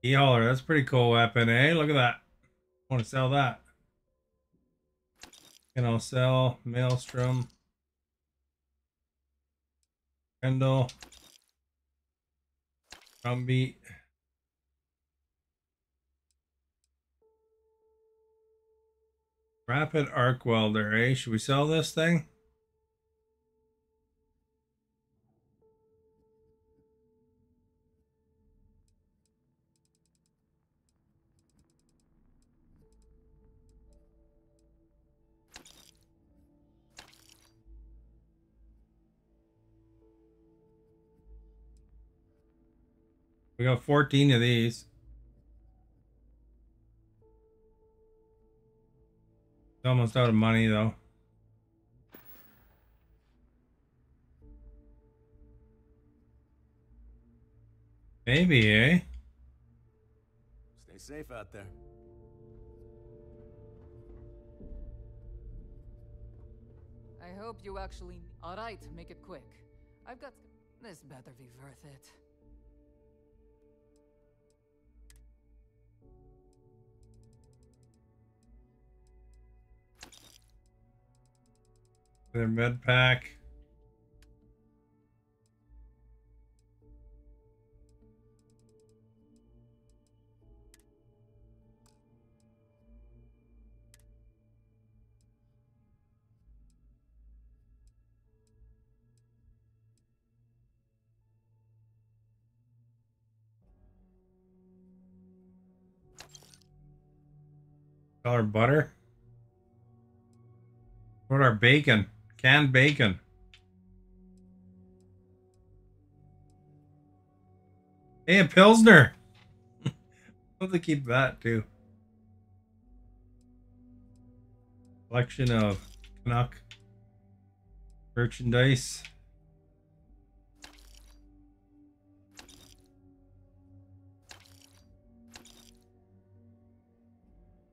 E-hauler, that's a pretty cool weapon, eh? Look at that. I want to sell that. And I'll sell Maelstrom. Kendall. Drumbeat. Rapid arc welder, eh? Should we sell this thing? We got 14 of these. Almost out of money though. Maybe, eh? Stay safe out there. I hope you actually... Alright, make it quick. I've got... This better be worth it. Their med pack. Our butter. What our bacon? Canned bacon. Hey, a Pilsner. I'll have to keep that too. Collection of Canuck merchandise.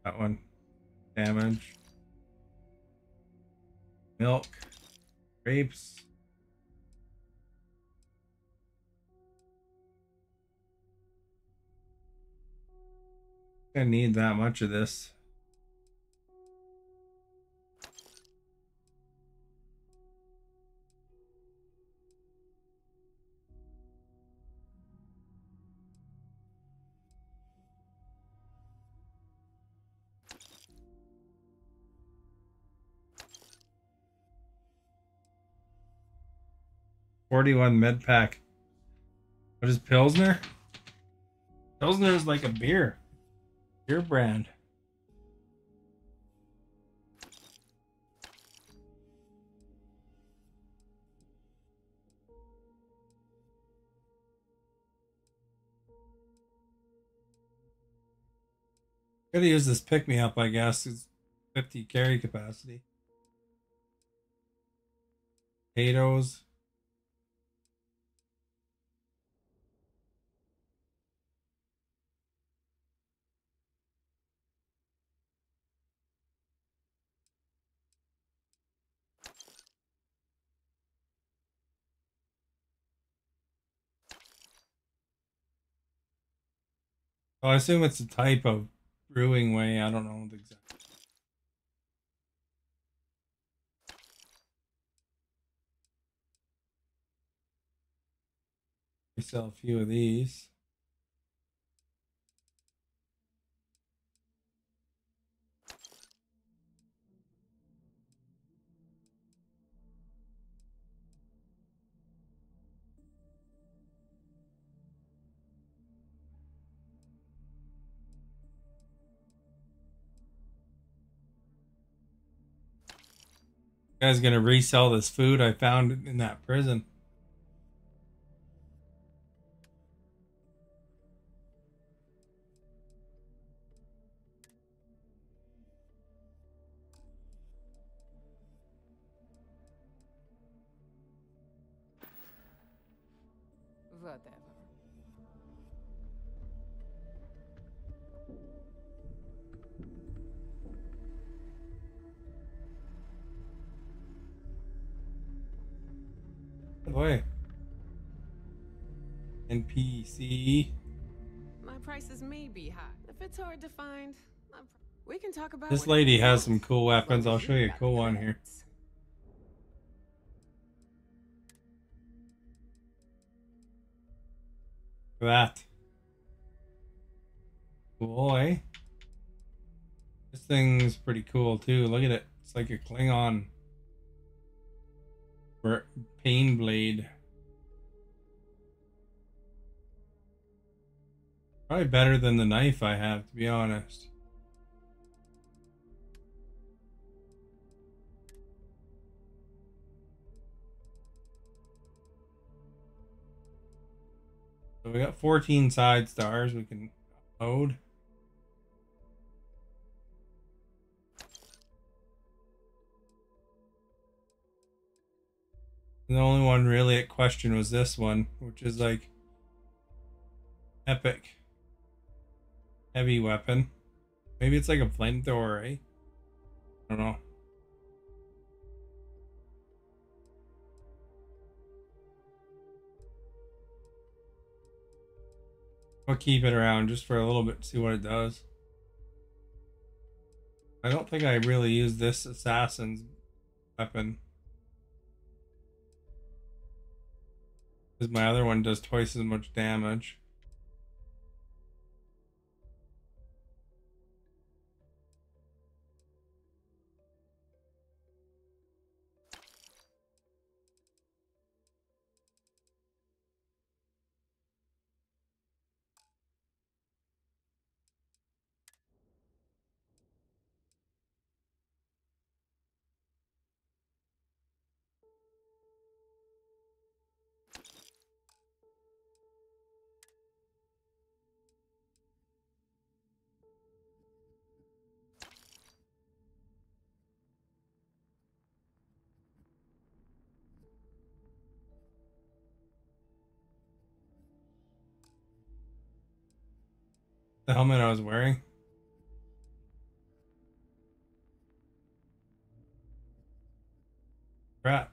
That one. Damage. Milk. Grapes. I need that much of this. $41 med pack. What is Pilsner? Pilsner is like a beer brand. Gotta use this pick me up, I guess. It's 50 carry capacity. Potatoes. So I assume it's a type of brewing way. I don't know the exact. We sell a few of these. Guy's gonna resell this food I found in that prison. Whatever. Boy. NPC. My prices may be high. If it's hard to find, we can talk about This whatever lady you has want. some cool weapons. I'll show you a Got cool the one here. goods. Look at that. Cool, eh? This thing's pretty cool too. Look at it. It's like a Klingon pain blade. Probably better than the knife I have, to be honest. So we got 14 side stars we can upload. And the only one really at question was this one, which is like epic heavy weapon. Maybe it's like a flamethrower, eh? I don't know. I'll keep it around just for a little bit to see what it does. I don't think I really use this assassin's weapon, because my other one does twice as much damage. The helmet I was wearing. Crap.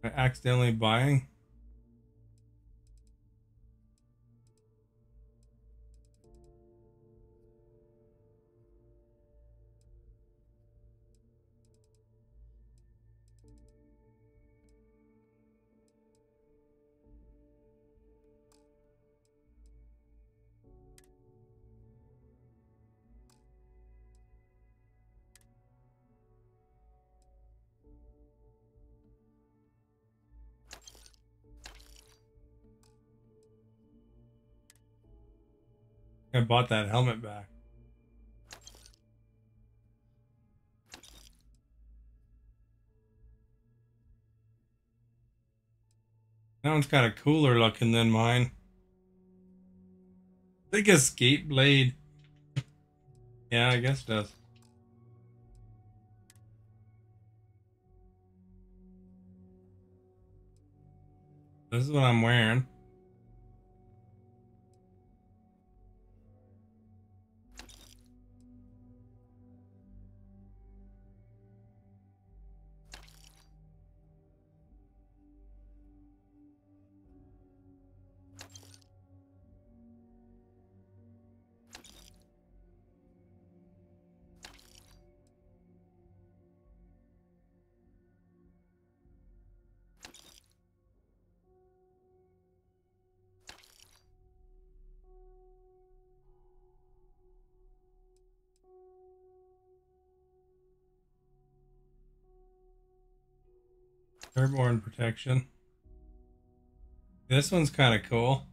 I accidentally buying. I bought that helmet back. That one's kind of cooler looking than mine. Big escape blade. Yeah, I guess it does. This is what I'm wearing. Airborne protection. This one's kind of cool.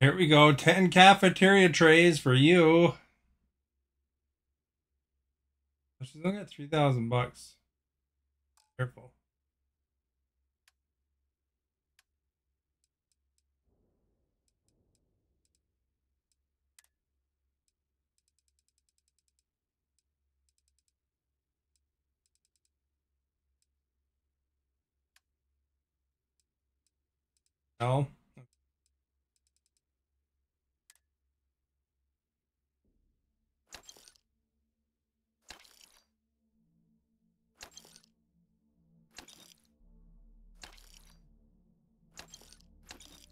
Here we go. 10 cafeteria trays for you. She's only got 3,000 bucks. Careful. No.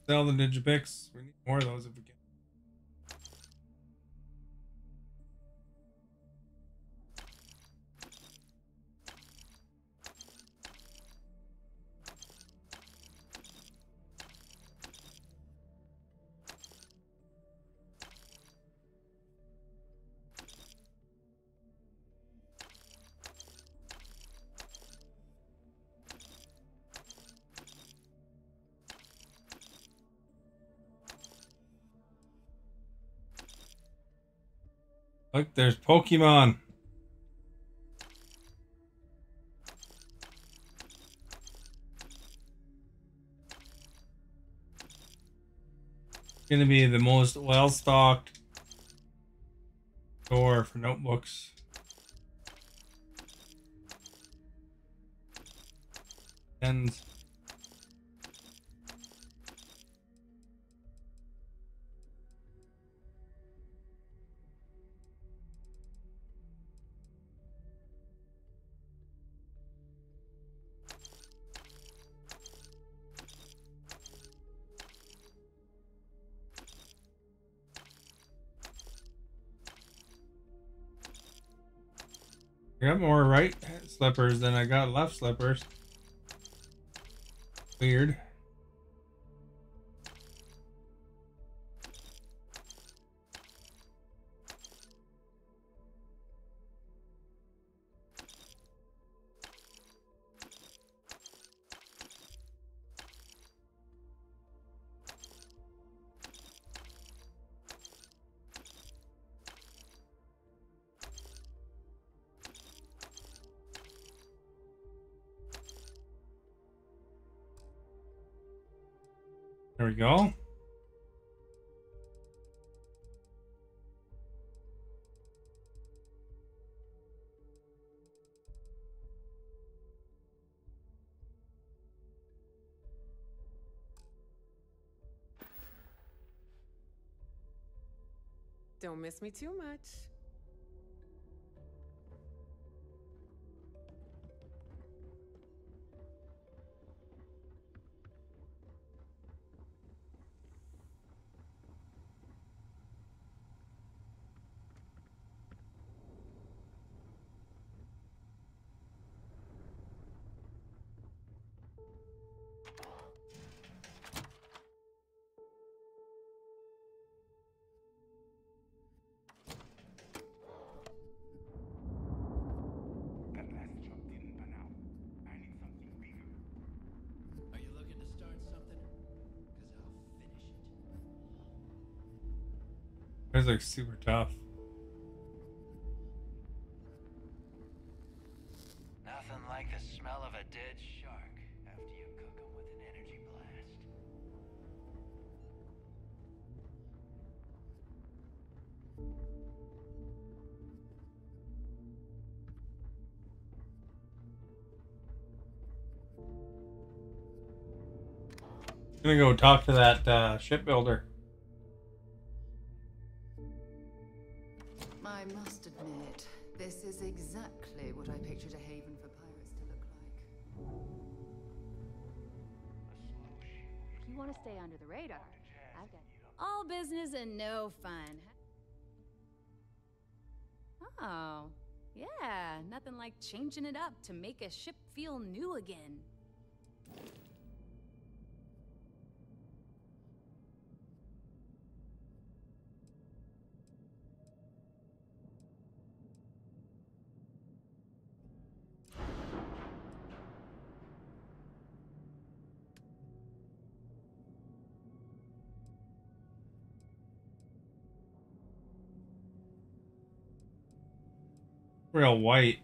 Sell the Digipix. We need more of those if we can. Look, there's Pokemon. Gonna be the most well-stocked store for notebooks. Pens. I got more right slippers than I got left slippers. Weird. There we go. Don't miss me too much. Those are super tough. Nothing like the smell of a dead shark after you cook them with an energy blast. I'm gonna go talk to that shipbuilder. I must admit, this is exactly what I pictured a haven for pirates to look like. If you want to stay under the radar, I've got all business and no fun. Oh, yeah, nothing like changing it up to make a ship feel new again. Real white.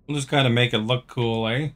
We'll just kind of make it look cool, eh?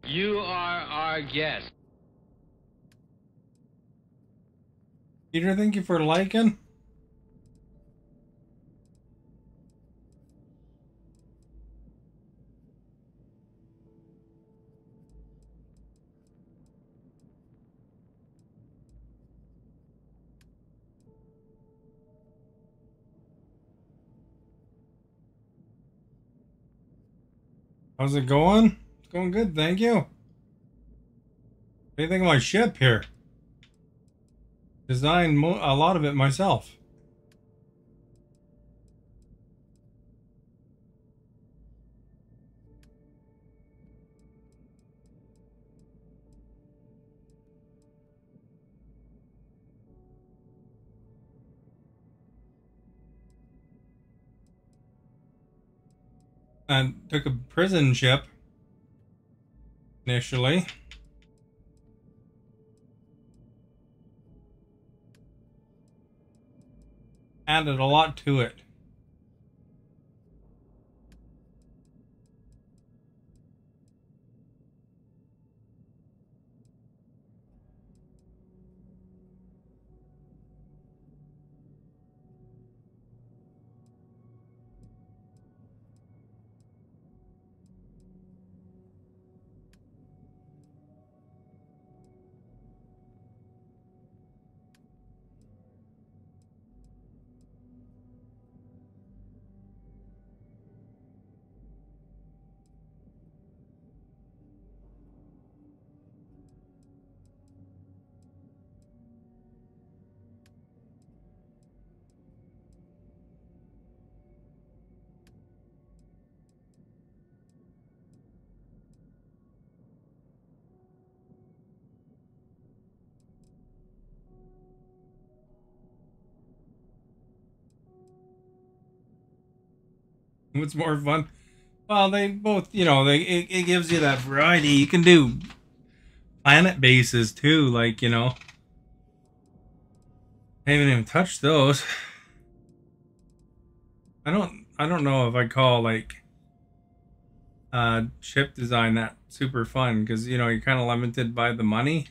You are our guest. Peter, thank you for liking. How's it going? It's going good, thank you. What do you think of my ship here? Designed a lot of it myself. And took a prison ship initially. Added a lot to it. What's more fun? Well, they both, you know, it gives you that variety. You can do planet bases too, like, you know. I haven't even touched those. I don't know if I call like chip design that super fun because you know you're kind of limited by the money.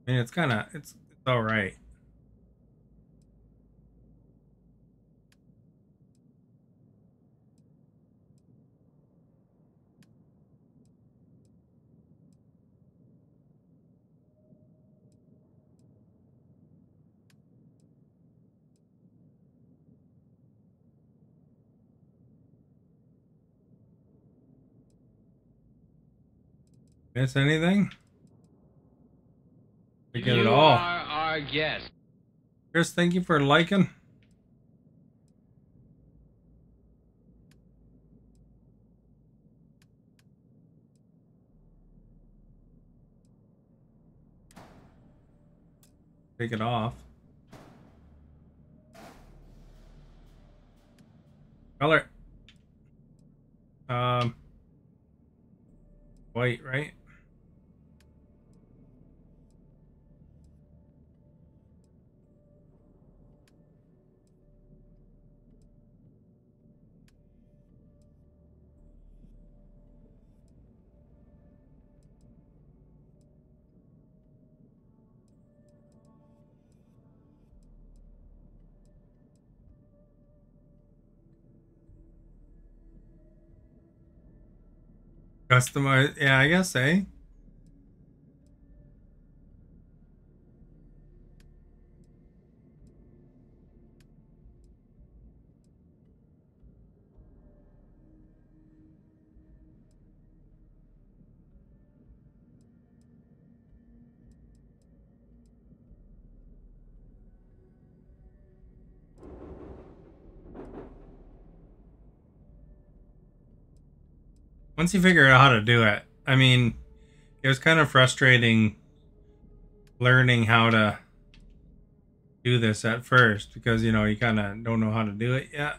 I mean, it's kind of it's all right. Miss anything? I get it You all. are our guest. Chris, thank you for liking. Take it off. Color. White, right? Customize. Yeah, I guess, eh? Once you figure out how to do it, I mean, it was kind of frustrating learning how to do this at first because, you know, you kind of don't know how to do it yet.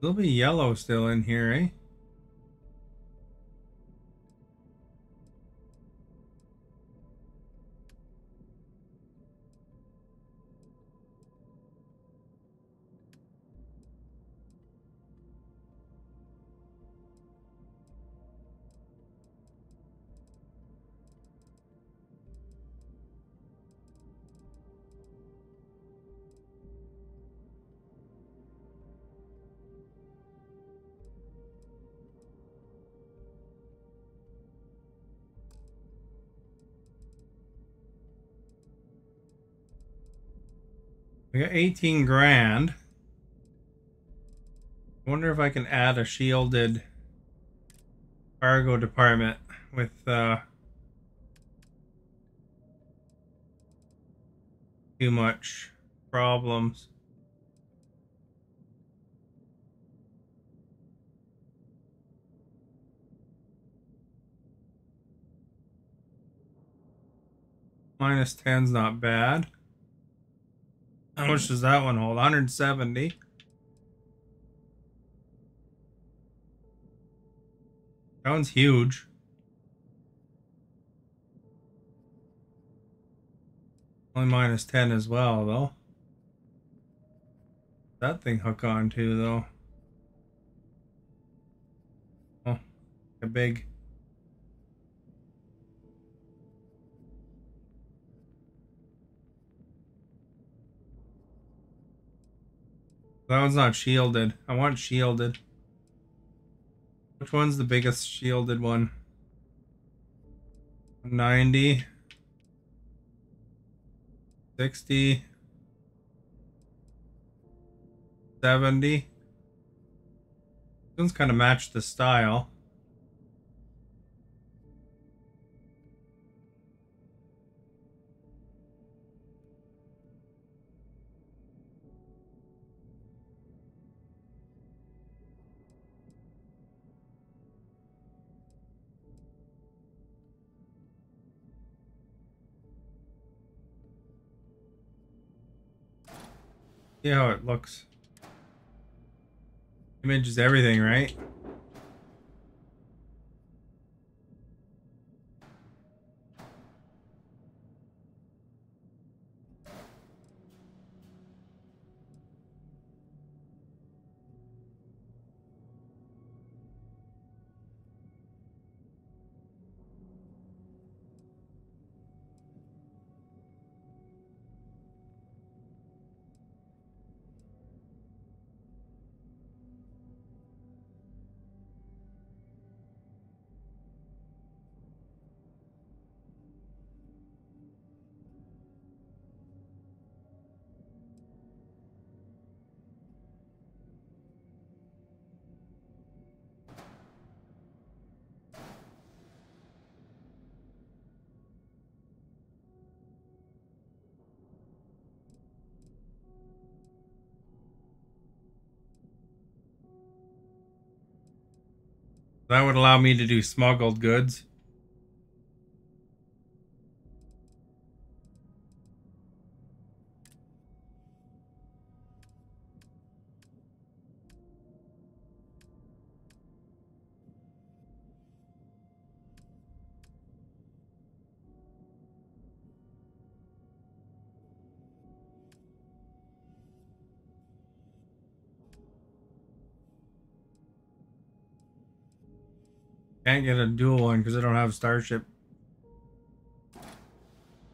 There'll be yellow still in here, eh? We got 18 grand. I wonder if I can add a shielded cargo department with too much problems. Minus 10's not bad. How much does that one hold? 170. That one's huge. Only minus 10 as well, though. That thing hook on to, though. Oh, a big. That one's not shielded. I want shielded. Which one's the biggest shielded one? 90. 60. 70. This one's kind of matched the style. See how it looks. Image is everything, right? That would allow me to do smuggled goods. Can't get a dual one because I don't have Starship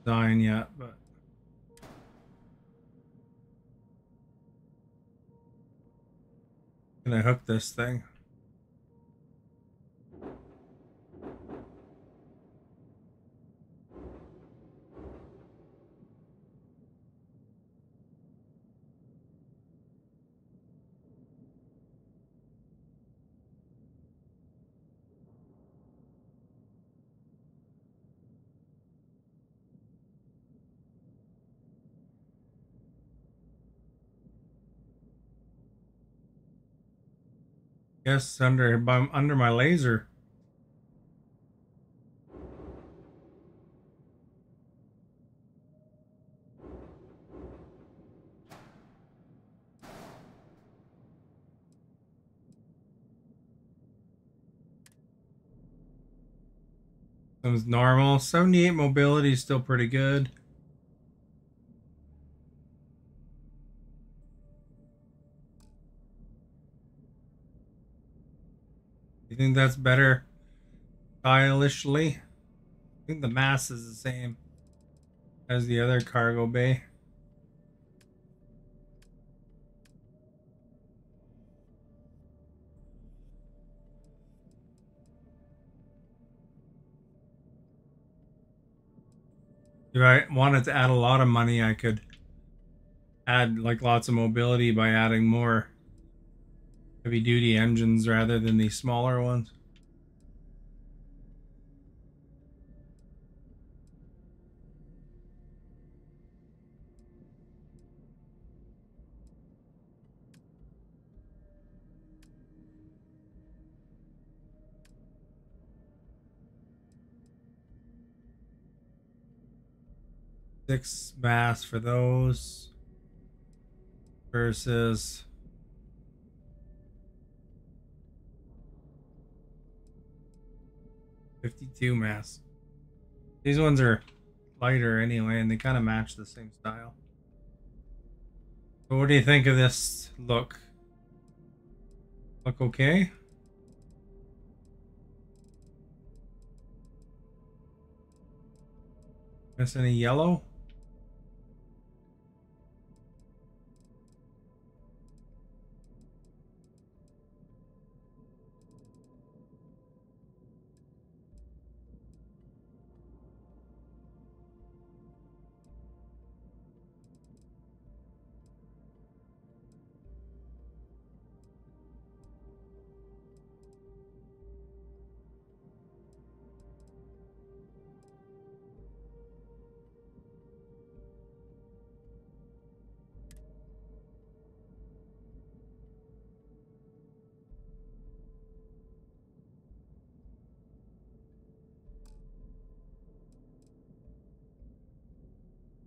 design yet, but can I hook this thing? Yes, under my laser. Comes normal. 78 mobility is still pretty good. You think that's better stylishly? I think the mass is the same as the other cargo bay. If I wanted to add a lot of money, I could add like lots of mobility by adding more heavy duty engines rather than these smaller ones. Six mass for those versus 52 mass. These ones are lighter anyway, and they kind of match the same style. So what do you think of this look? Look okay? Miss any yellow?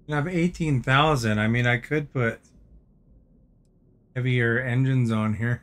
I have 18,000. I mean, I could put heavier engines on here.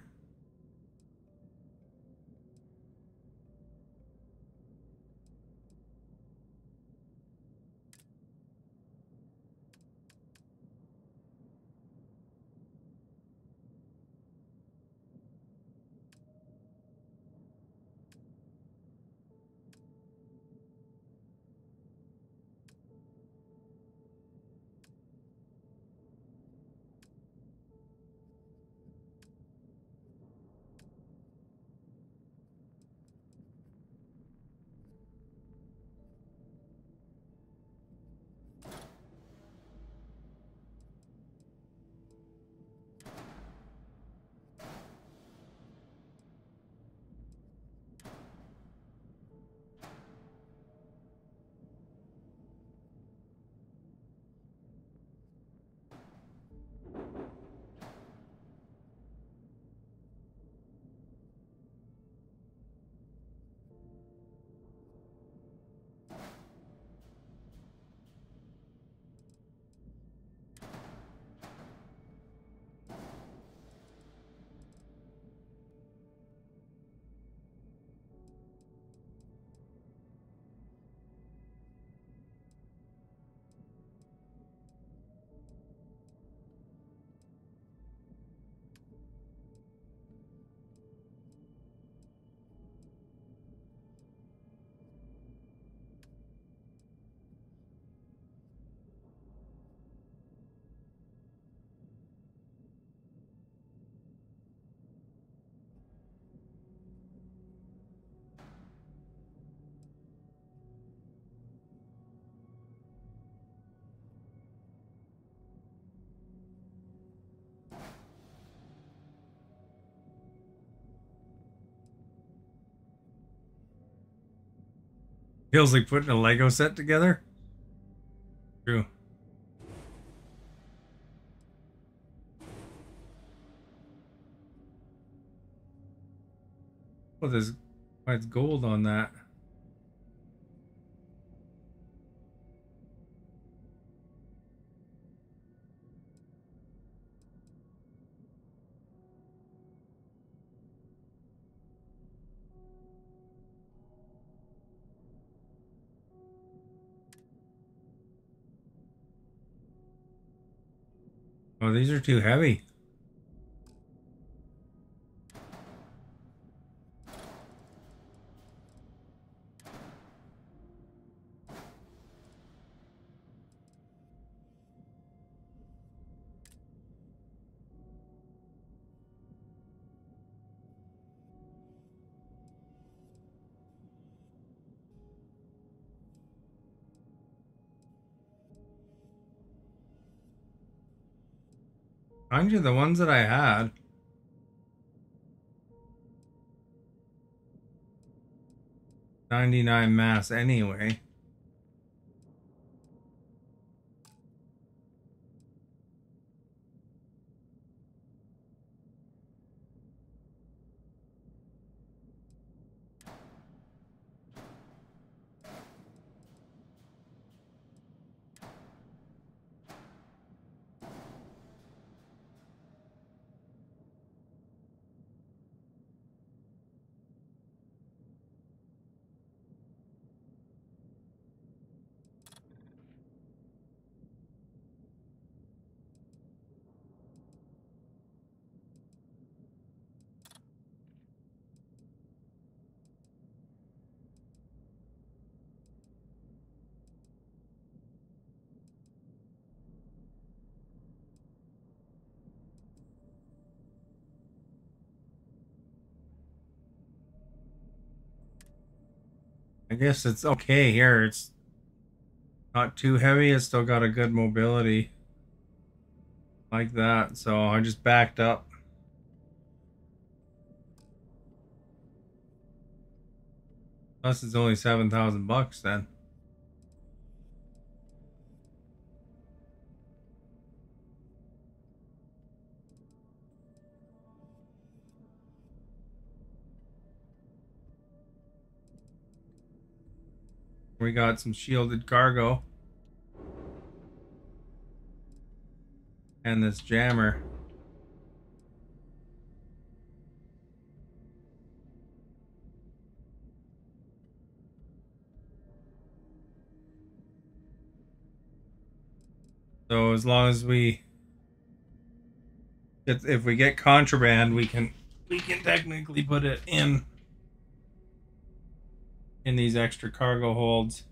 Feels like putting a Lego set together. True. Oh, there's why it's gold on that. Oh, these are too heavy. Mind you, the ones that I had. 99 mass anyway. I guess it's okay here. It's not too heavy. It's still got a good mobility like that. So I just backed up. Plus it's only $7,000 then. We got some shielded cargo. And this jammer. So as long as if we get contraband, we can technically put it in these extra cargo holds.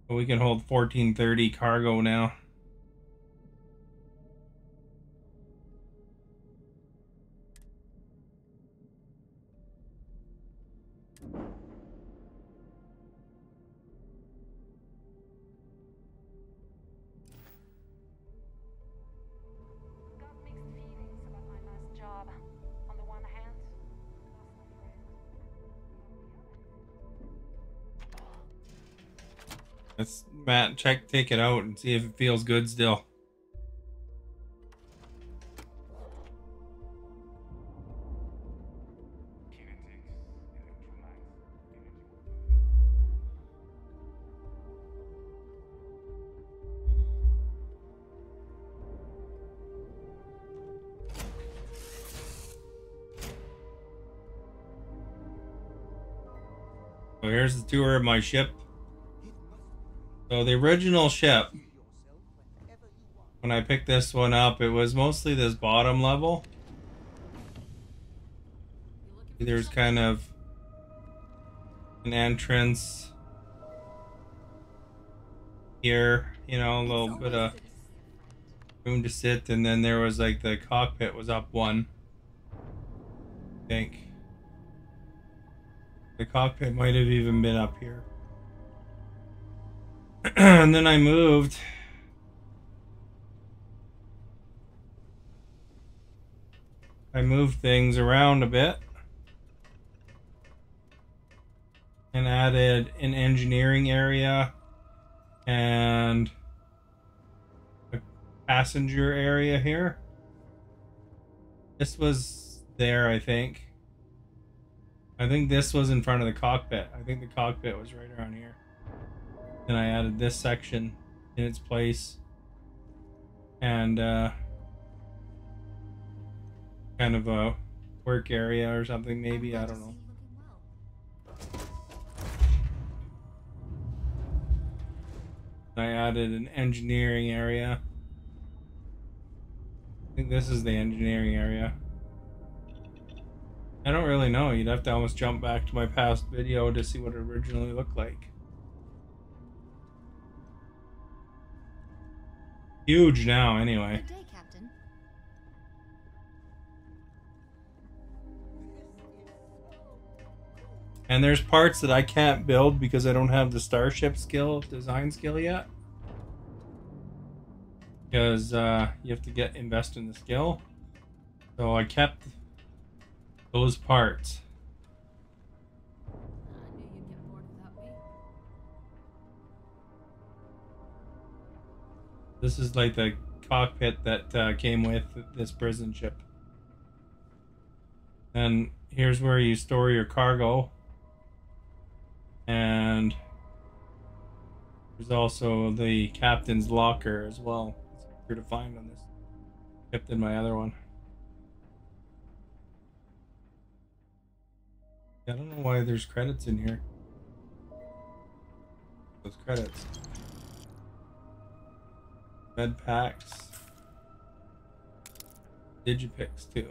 But we can hold 1430 cargo now. Let's Matt take it out and see if it feels good still. So here's the tour of my ship. So the original ship, when I picked this one up, it was mostly this bottom level. There's kind of an entrance here, you know, a little bit of room to sit, and then there was like the cockpit was up one, I think. The cockpit might have even been up here. And then I moved. I moved things around a bit. and added an engineering area and a passenger area here. This was there, I think. I think this was in front of the cockpit. I think the cockpit was right around here. Then I added this section in its place. And kind of a work area or something, maybe. I don't know. I added an engineering area. I think this is the engineering area. I don't really know. You'd have to almost jump back to my past video to see what it originally looked like. Huge now, anyway. Good day, Captain. And there's parts that I can't build because I don't have the starship design skill yet. Because you have to invest in the skill. So I kept those parts. I knew you'd get bored without me. This is like the cockpit that came with this prison ship. And here's where you store your cargo. And there's also the captain's locker as well. It's here to find on this. Kept in my other one. I don't know why there's credits in here. Those credits. Med packs. Digipicks too.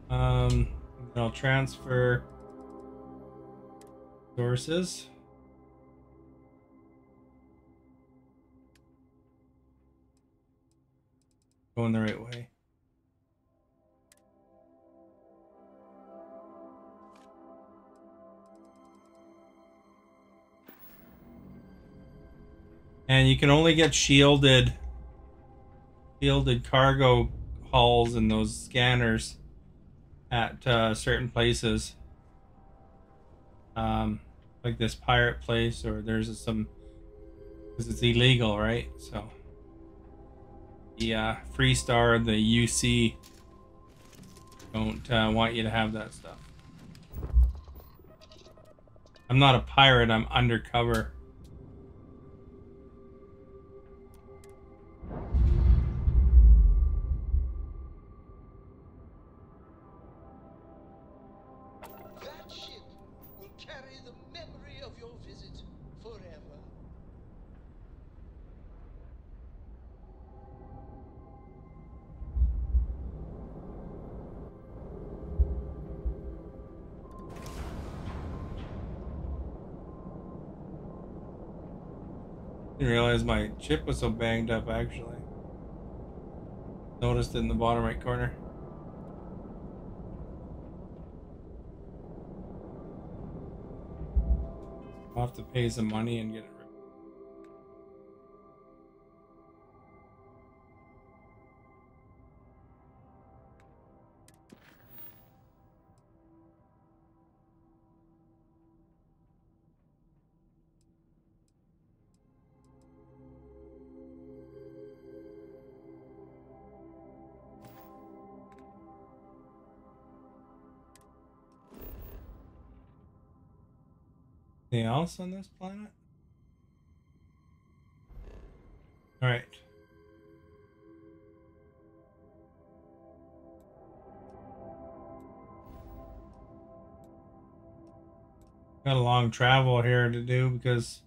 Then I'll transfer sources. Going the right way. And you can only get shielded cargo hulls and those scanners at certain places. Like this pirate place, or there's some, because it's illegal, right? So the Freestar, the UC don't want you to have that stuff. I'm not a pirate, I'm undercover. That ship will carry the memory of your visit forever. Didn't realize my chip was so banged up, actually. Noticed it in the bottom right corner. I'll have to pay some money and get it repaired. Anything else on this planet? All right. Got a long travel here to do because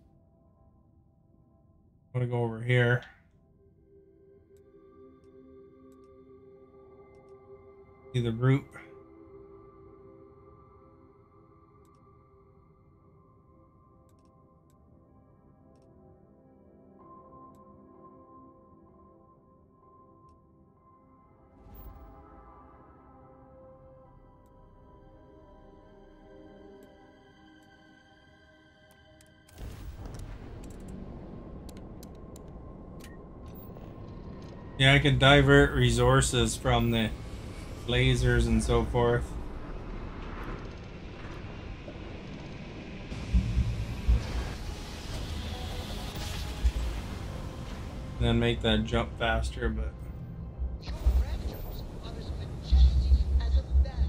I'm gonna go over here. See the route. Yeah, I can divert resources from the lasers and so forth. and then make that jump faster, but Your raptors are as majestic as a man.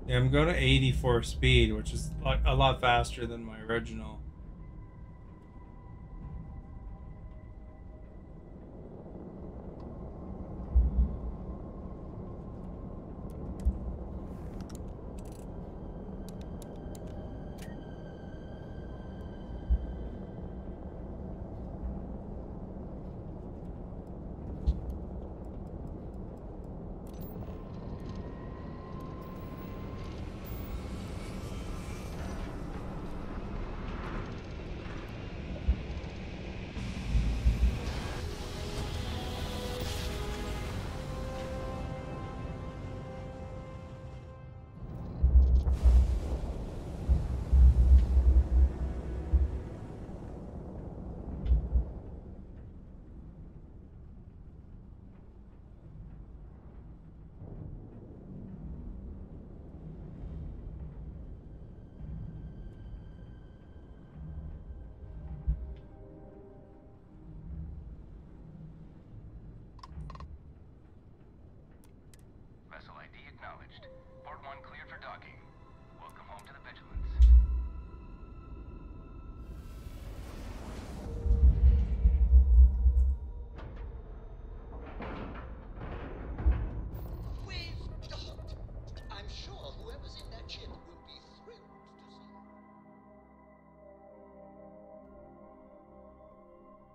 yeah, I'm going to 84 speed, which is like a lot faster than my original. Vessel ID acknowledged. Port 1 cleared for docking. Welcome home to the Vigilance. We've docked. I'm sure whoever's in that ship will be thrilled to see.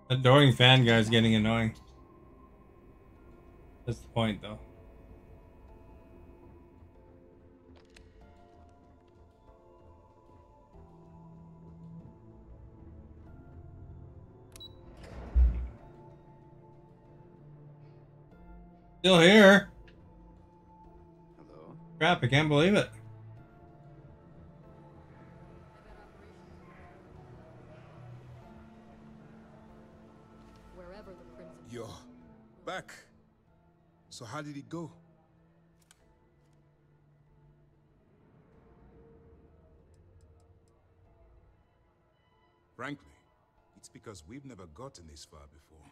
That annoying fan guy's getting annoying. That's the point, though. Still here. Hello? Crap, I can't believe it. Wherever the crimson. You're back. So how did it go? Frankly, it's because we've never gotten this far before.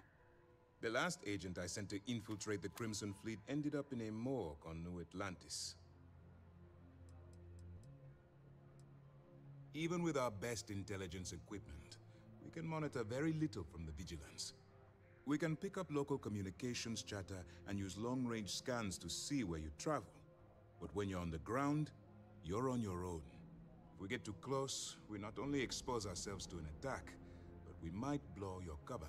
The last agent I sent to infiltrate the Crimson Fleet ended up in a morgue on New Atlantis. Even with our best intelligence equipment, we can monitor very little from the Vigilance. We can pick up local communications chatter and use long-range scans to see where you travel. But when you're on the ground, you're on your own. If we get too close, we not only expose ourselves to an attack, but we might blow your cover.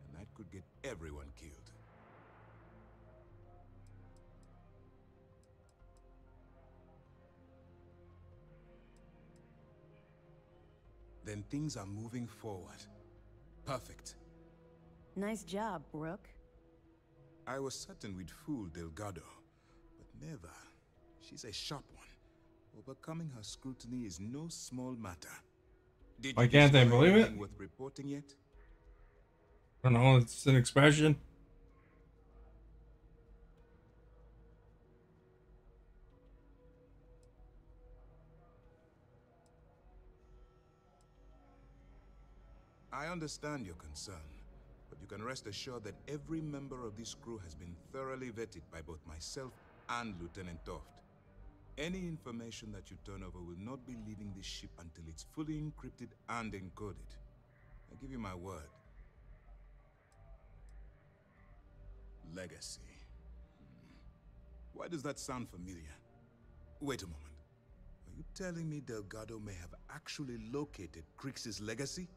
And that could get everyone killed. Then things are moving forward. Perfect. Nice job, Rook. I was certain we'd fool Delgado, but never. She's a sharp one. Overcoming her scrutiny is no small matter. Did Why you can't they discover believe it? anything worth reporting yet? I don't know, it's an expression. I understand your concern, but you can rest assured that every member of this crew has been thoroughly vetted by both myself and Lieutenant Toft. Any information that you turn over will not be leaving this ship until it's fully encrypted and encoded. I give you my word. Legacy. Why does that sound familiar? Wait a moment. Are you telling me Delgado may have actually located Crix's legacy?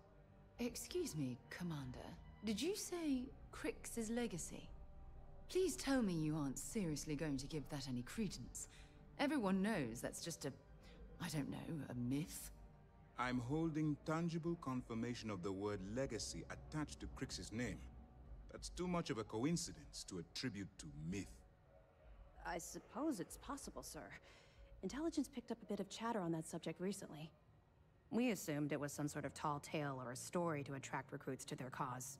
Excuse me, Commander. Did you say Crix's legacy? Please tell me you aren't seriously going to give that any credence. Everyone knows that's just a, I don't know, a myth. I'm holding tangible confirmation of the word legacy attached to Crix's name. That's too much of a coincidence to attribute to myth. I suppose it's possible, sir. Intelligence picked up a bit of chatter on that subject recently. We assumed it was some sort of tall tale or a story to attract recruits to their cause.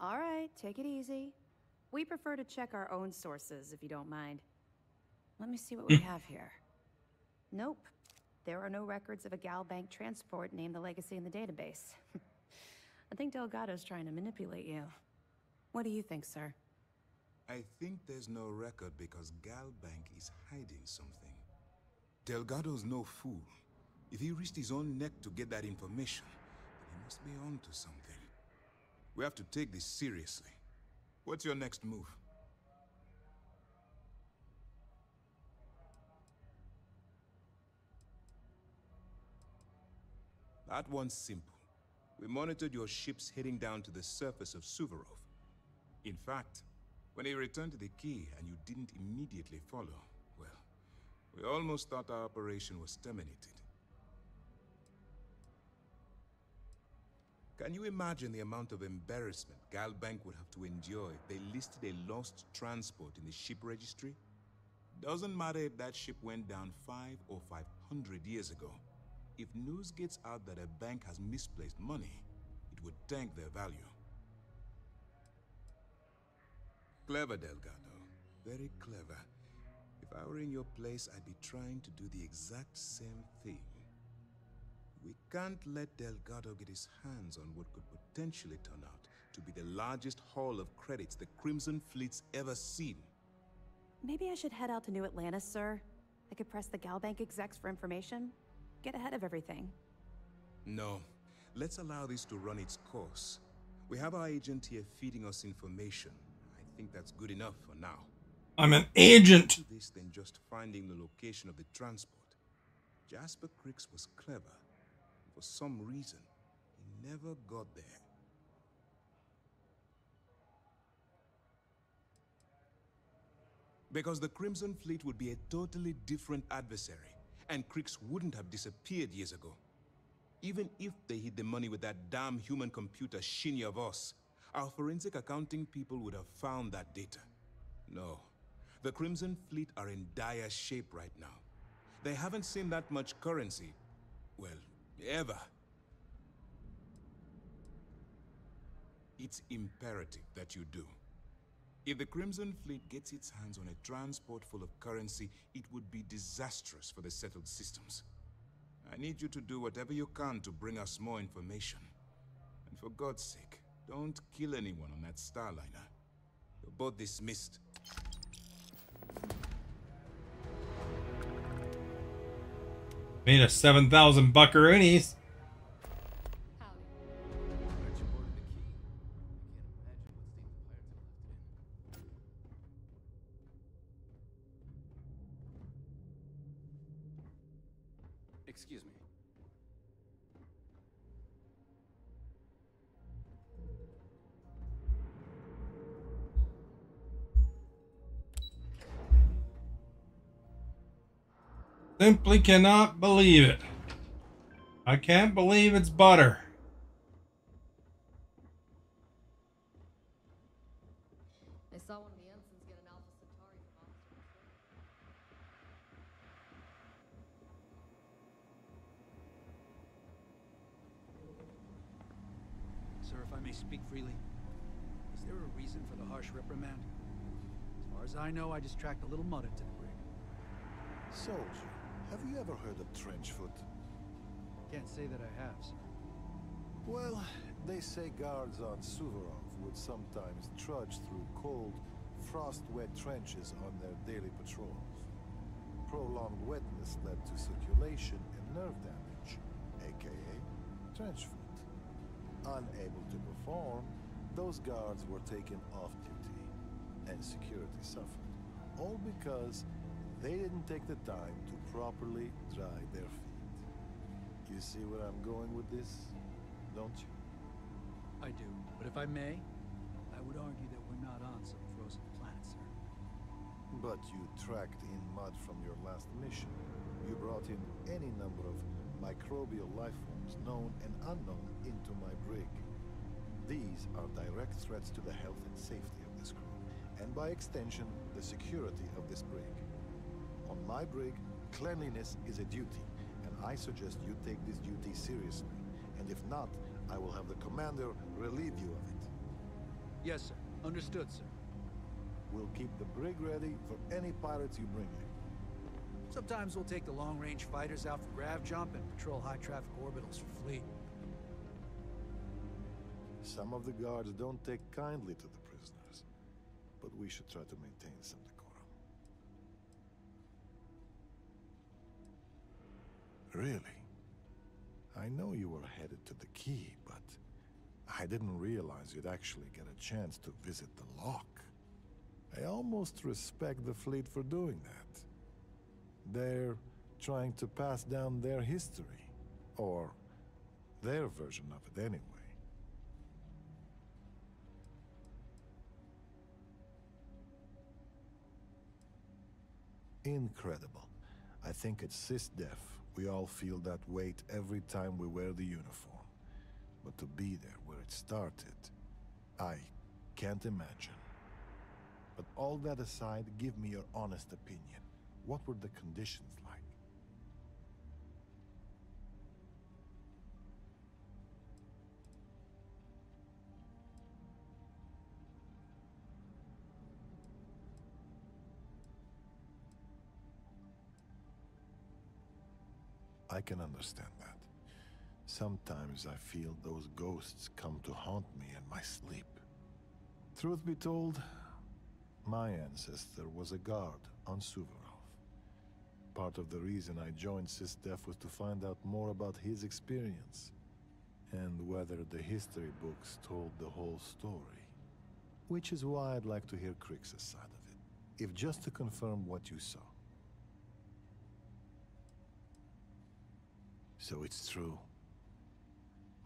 All right, take it easy. We prefer to check our own sources, if you don't mind. Let me see what we have here. Nope. There are no records of a Gal Bank transport named the Legacy in the database. I think Delgado's trying to manipulate you. What do you think, sir? I think there's no record because Gal Bank is hiding something. Delgado's no fool. If he risked his own neck to get that information, then he must be onto something. We have to take this seriously. What's your next move? That one's simple. We monitored your ships heading down to the surface of Suvorov. In fact, when he returned to the key and you didn't immediately follow, well, we almost thought our operation was terminated. Can you imagine the amount of embarrassment Gal Bank would have to endure if they listed a lost transport in the ship registry? Doesn't matter if that ship went down 5 or 500 years ago. If news gets out that a bank has misplaced money, it would tank their value. Clever, Delgado. Very clever. If I were in your place, I'd be trying to do the exact same thing. We can't let Delgado get his hands on what could potentially turn out to be the largest haul of credits the Crimson Fleet's ever seen. Maybe I should head out to New Atlantis, sir. I could press the Gal Bank execs for information. Get ahead of everything. No. Let's allow this to run its course. We have our agent here feeding us information. I think that's good enough for now. I'm an agent! Do this than just finding the location of the transport. Jasper Cricks was clever. For some reason, he never got there. Because the Crimson Fleet would be a totally different adversary, and Cricks wouldn't have disappeared years ago. Even if they hid the money with that damn human computer Shinya Voss, our forensic accounting people would have found that data. No, the Crimson Fleet are in dire shape right now. They haven't seen that much currency, well, ever. It's imperative that you do. If the Crimson Fleet gets its hands on a transport full of currency, it would be disastrous for the settled systems. I need you to do whatever you can to bring us more information. And for God's sake, don't kill anyone on that Starliner. You're both dismissed. Made us 7,000 buckaroonies. Excuse me. Simply cannot believe it. I can't believe it's butter. I saw one of the ensigns get an Alpha Centauri from Officer. Sir, if I may speak freely, is there a reason for the harsh reprimand? As far as I know, I just tracked a little mud into the brig. Soldier, have you ever heard of trenchfoot? Can't say that I have, sir. Well, they say guards on Suvorov would sometimes trudge through cold, frost-wet trenches on their daily patrols. Prolonged wetness led to circulation and nerve damage, aka trenchfoot. Unable to perform, those guards were taken off duty, and security suffered. All because they didn't take the time to properly dry their feet. You see where I'm going with this, don't you? I do, but if I may, I would argue that we're not on some frozen planet, sir. But you tracked in mud from your last mission. You brought in any number of microbial life forms, known and unknown, into my brig. These are direct threats to the health and safety of this crew, and by extension, the security of this brig. On my brig, cleanliness is a duty, and I suggest you take this duty seriously. And if not, I will have the commander relieve you of it. Yes, sir. Understood, sir. We'll keep the brig ready for any pirates you bring in. Sometimes we'll take the long-range fighters out for grav jump and patrol high-traffic orbitals for fleet. Some of the guards don't take kindly to the prisoners, but we should try to maintain some decorum. Really? I know you were headed to the key, but I didn't realize you'd actually get a chance to visit the lock. I almost respect the fleet for doing that. They're trying to pass down their history, or their version of it anyway. Incredible. I think at SysDef, we all feel that weight every time we wear the uniform. But to be there where it started, I can't imagine. But all that aside, give me your honest opinion. What were the conditions like? I can understand that. Sometimes I feel those ghosts come to haunt me in my sleep. Truth be told, my ancestor was a guard on Suvorov. Part of the reason I joined SysDef was to find out more about his experience, and whether the history books told the whole story. Which is why I'd like to hear Crix's side of it, if just to confirm what you saw. So it's true.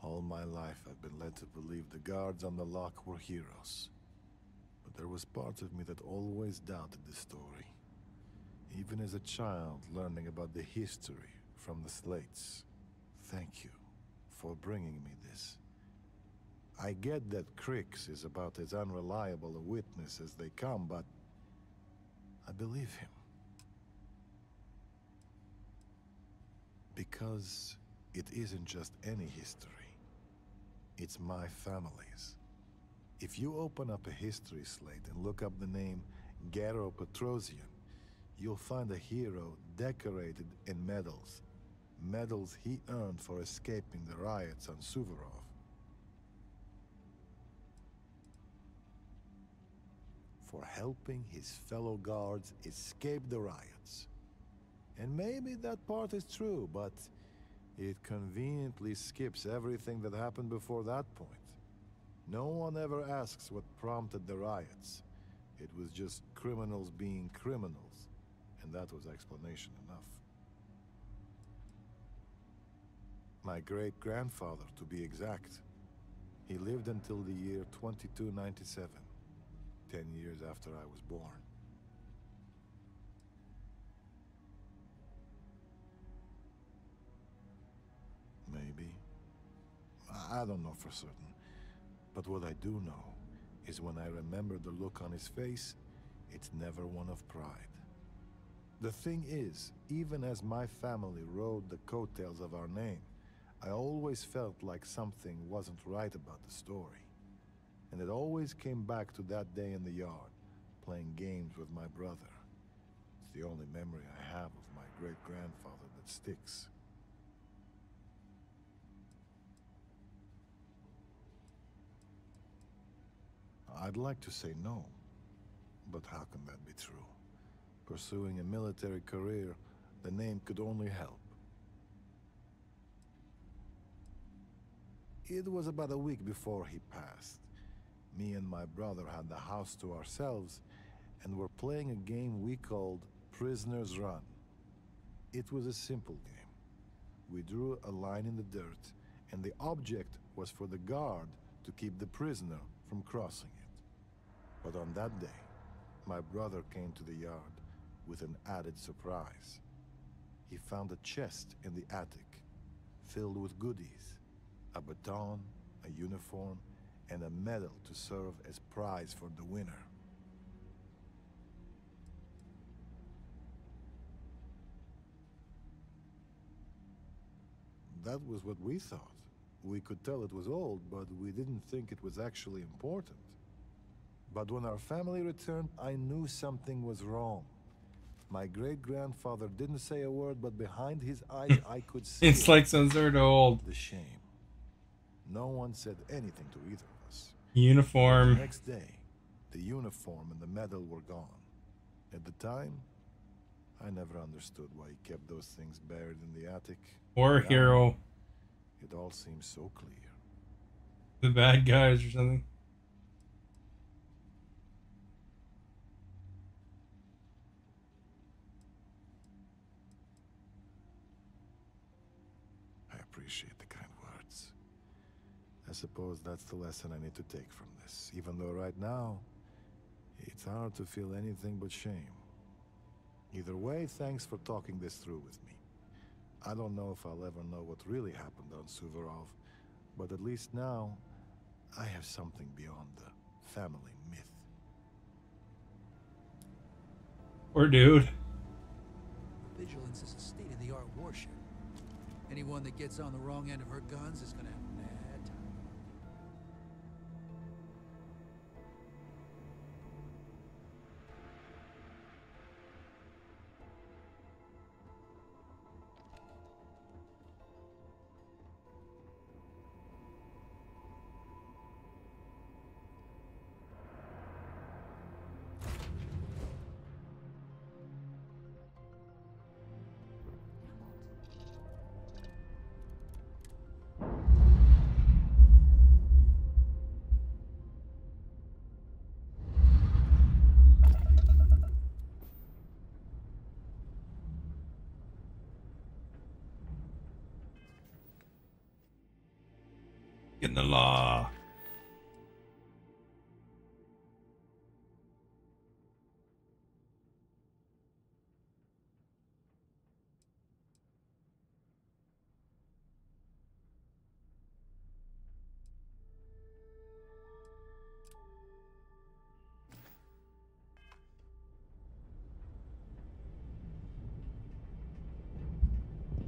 All my life I've been led to believe the guards on the lock were heroes. But there was part of me that always doubted the story. Even as a child, learning about the history from the slates. Thank you for bringing me this. I get that Crix is about as unreliable a witness as they come, but I believe him. Because it isn't just any history. It's my family's. If you open up a history slate and look up the name Garo Petrosian, you'll find a hero decorated in medals. Medals he earned for escaping the riots on Suvorov. For helping his fellow guards escape the riots. And maybe that part is true, but it conveniently skips everything that happened before that point. No one ever asks what prompted the riots. It was just criminals being criminals, and that was explanation enough. My great-grandfather, to be exact. He lived until the year 2297, 10 years after I was born. Maybe. I don't know for certain. But what I do know is when I remember the look on his face, it's never one of pride. The thing is, even as my family rode the coattails of our name, I always felt like something wasn't right about the story. And it always came back to that day in the yard, playing games with my brother. It's the only memory I have of my great-grandfather that sticks. I'd like to say no, but how can that be true? Pursuing a military career, the name could only help. It was about a week before he passed. Me and my brother had the house to ourselves and were playing a game we called Prisoner's Run. It was a simple game. We drew a line in the dirt, and the object was for the guard to keep the prisoner from crossing it. But on that day, my brother came to the yard with an added surprise. He found a chest in the attic, filled with goodies, a baton, a uniform, and a medal to serve as prize for the winner. That was what we thought. We could tell it was old, but we didn't think it was actually important. But when our family returned, I knew something was wrong. My great-grandfather didn't say a word, but behind his eyes I could see It's like some sort of old the shame. No one said anything to either of us. uniform. The next day, the uniform and the medal were gone. At the time, I never understood why he kept those things buried in the attic. War Now, hero. it all seems so clear. The bad guys or something. I appreciate the kind words. I suppose that's the lesson I need to take from this, even though right now, it's hard to feel anything but shame. Either way, thanks for talking this through with me. I don't know if I'll ever know what really happened on Suvorov, but at least now, I have something beyond the family myth. Poor dude. Vigilance is a state-of-the-art warship. Anyone that gets on the wrong end of her guns is gonna have a bad time. In the law.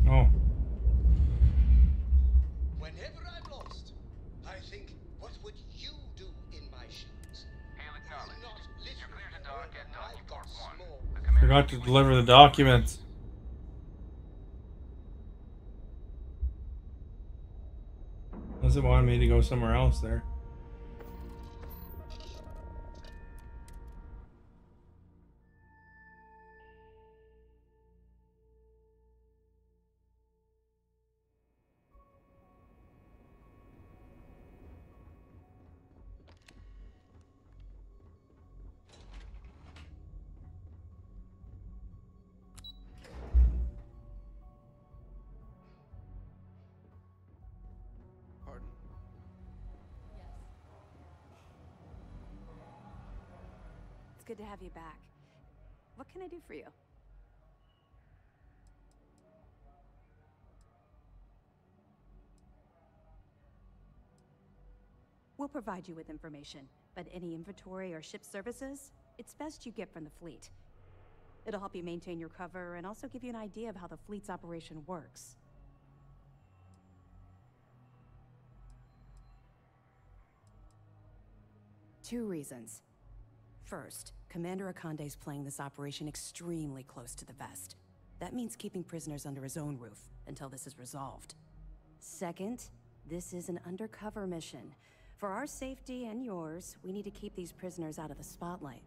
Oh. Whenever I'm lost, I think, what would you do in my shoes? Hail acknowledged. Not You're clear to dock at I've got Dockport 1. small. The commander Forgot to deliver the documents. Unless it wanted me to go somewhere else there. Pardon? It's good to have you back. What can I do for you? We'll provide you with information, but any inventory or ship services, it's best you get from the fleet. It'll help you maintain your cover and also give you an idea of how the fleet's operation works. Two reasons. First, Commander Akande's playing this operation extremely close to the vest. That means keeping prisoners under his own roof until this is resolved. Second, this is an undercover mission. For our safety and yours, we need to keep these prisoners out of the spotlight.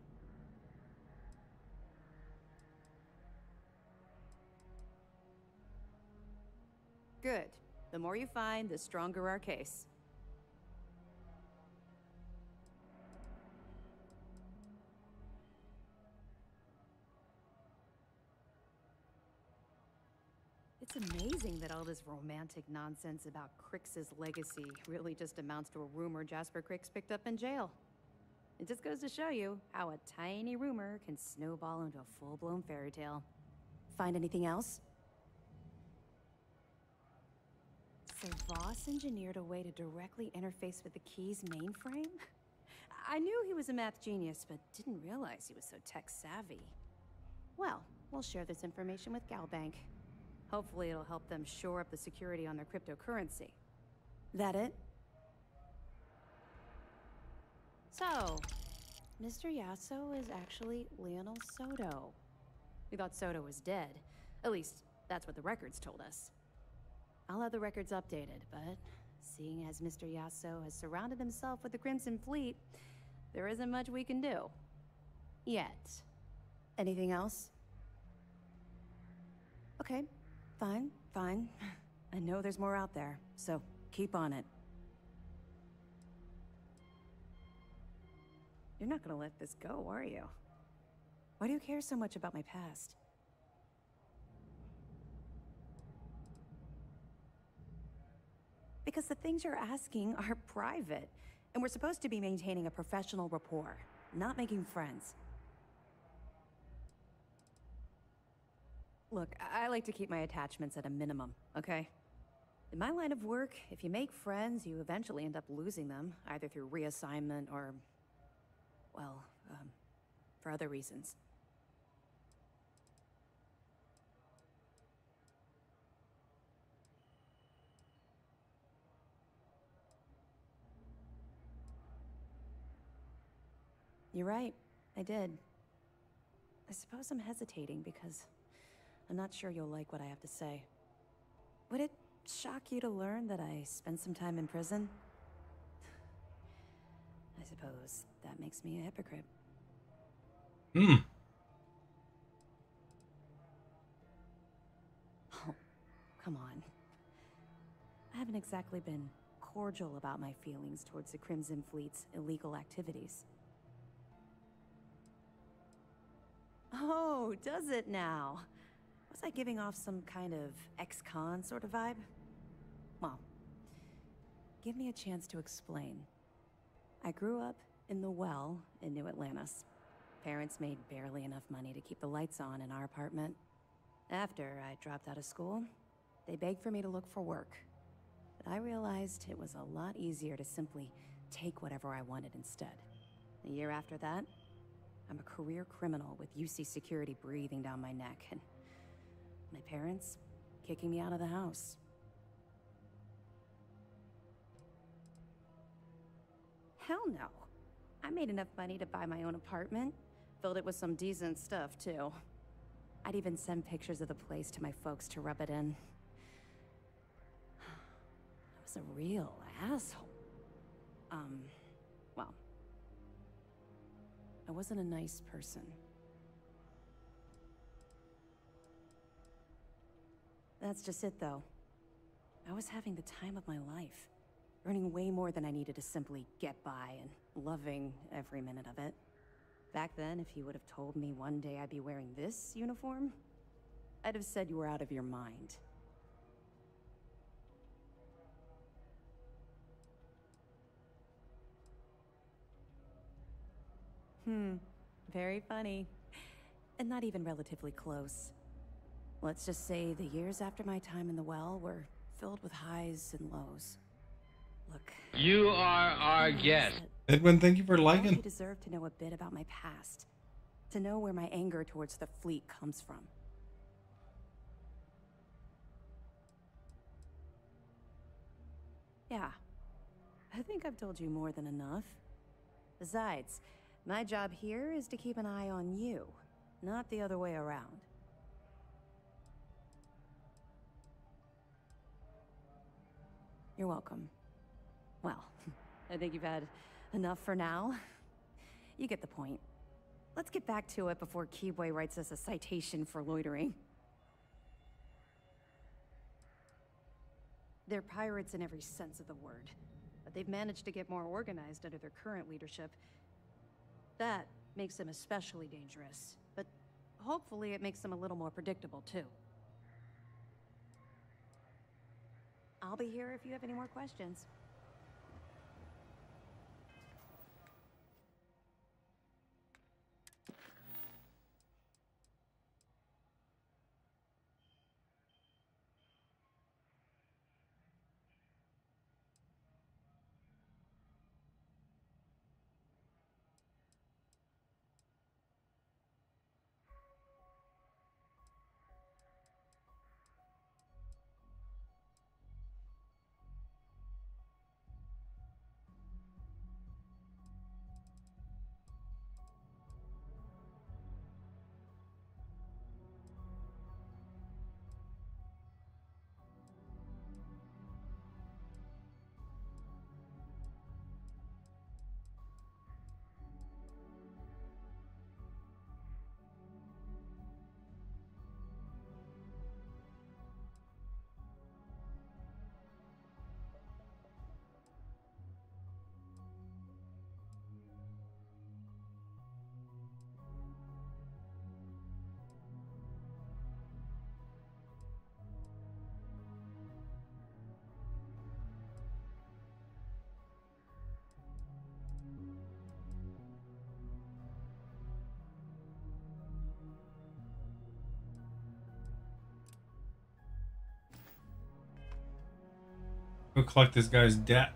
Good. The more you find, the stronger our case. It's amazing that all this romantic nonsense about Crix's legacy really just amounts to a rumor Jasper Crix picked up in jail. It just goes to show you how a tiny rumor can snowball into a full-blown fairy tale. Find anything else? So Voss engineered a way to directly interface with the key's mainframe? I knew he was a math genius, but didn't realize he was so tech-savvy. Well, we'll share this information with Galbank. Hopefully it'll help them shore up the security on their cryptocurrency. That it? So, Mr. Yasso is actually Lionel Soto. We thought Soto was dead. At least, that's what the records told us. I'll have the records updated, but seeing as Mr. Yasso has surrounded himself with the Crimson Fleet, there isn't much we can do. Yet. Anything else? Okay, fine. I know there's more out there, so keep on it. You're not gonna let this go, are you? Why do you care so much about my past? Because the things you're asking are private, and we're supposed to be maintaining a professional rapport, not making friends. Look, I like to keep my attachments at a minimum, okay? In my line of work, if you make friends, you eventually end up losing them, either through reassignment or, well, for other reasons. You're right, I did. I suppose I'm hesitating because I'm not sure you'll like what I have to say. Would it shock you to learn that I spent some time in prison? I suppose that makes me a hypocrite. Hmm. Oh, come on. I haven't exactly been cordial about my feelings towards the Crimson Fleet's illegal activities. Oh, does it now? Was I giving off some kind of ex-con sort of vibe? Well, give me a chance to explain. I grew up in the Well in New Atlantis. Parents made barely enough money to keep the lights on in our apartment. After I dropped out of school, they begged for me to look for work. But I realized it was a lot easier to simply take whatever I wanted instead. A year after that, I'm a career criminal with UC security breathing down my neck, and my parents kicking me out of the house. Hell no. I made enough money to buy my own apartment. Filled it with some decent stuff, too. I'd even send pictures of the place to my folks to rub it in. I was a real asshole. Well, I wasn't a nice person. That's just it, though. I was having the time of my life. Earning way more than I needed to simply get by and loving every minute of it. Back then, if you would have told me one day I'd be wearing this uniform, I'd have said you were out of your mind. Very funny. And not even relatively close. Let's just say the years after my time in the Well were filled with highs and lows. Look. You are our guest. Edwin, thank you for liking. You deserve to know a bit about my past. To know where my anger towards the fleet comes from. Yeah. I think I've told you more than enough. Besides, my job here is to keep an eye on you, not the other way around. You're welcome. Well, I think you've had enough for now. You get the point. Let's get back to it before Keyboy writes us a citation for loitering. They're pirates in every sense of the word, but they've managed to get more organized under their current leadership. That makes them especially dangerous, but hopefully it makes them a little more predictable too. I'll be here if you have any more questions. Go collect this guy's debt.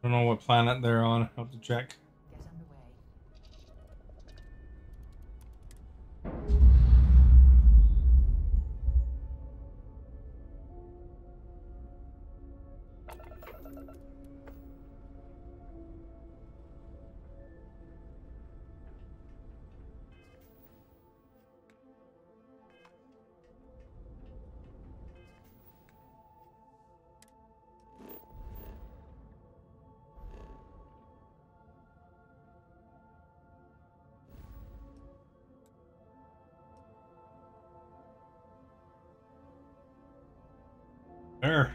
I don't know what planet they're on. I'll have to check. There.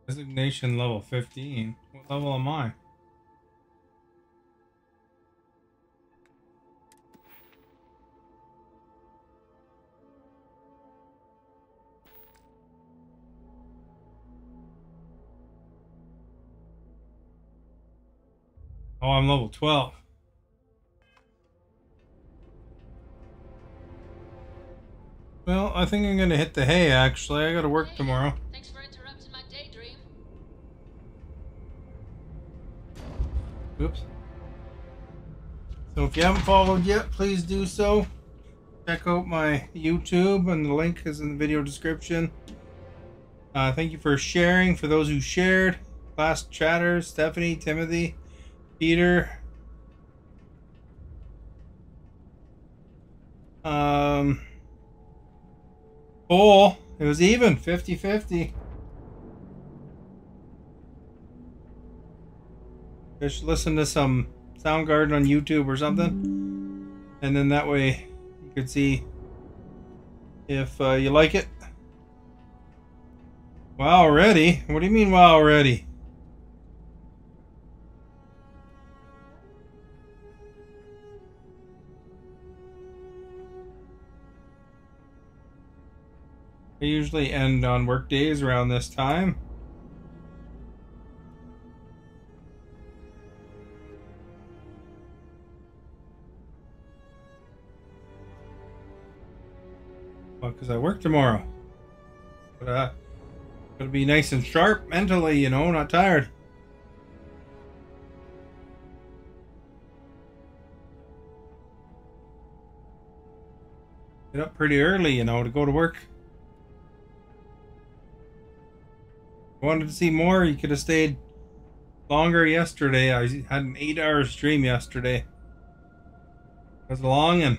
Designation level 15. What level am I? Oh, I'm level 12. Well, I think I'm gonna hit the hay, actually. I gotta work tomorrow. Thanks for interrupting my daydream. Oops. So if you haven't followed yet, please do so. Check out my YouTube, and the link is in the video description. Thank you for sharing. For those who shared, last chatters, Stephanie, Timothy, Peter. Cole, it was even, 50-50. Just listen to some Soundgarden on YouTube or something, and then that way you could see if you like it. Wow, already? What do you mean, wow, already? I usually end on work days around this time. Well, because I work tomorrow. But gotta be nice and sharp mentally, you know, not tired. Get up pretty early, you know, to go to work. Wanted to see more, you could have stayed longer yesterday. I had an 8-hour stream yesterday. It was long, and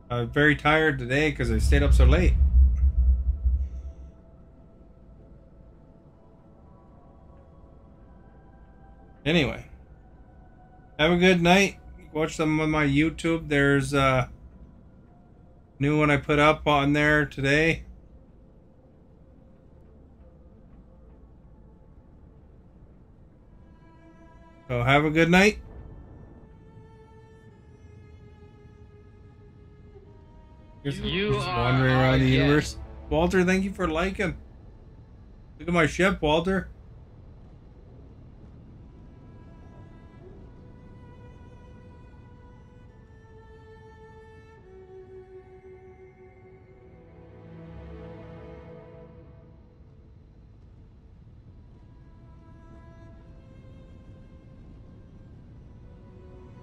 I was very tired today because I stayed up so late. Anyway, have a good night. Watch some of my YouTube. There's a new one I put up on there today. So have a good night. You Just are wandering around the our universe. Walter, thank you for liking. Look at my ship, Walter.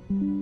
Mm-hmm.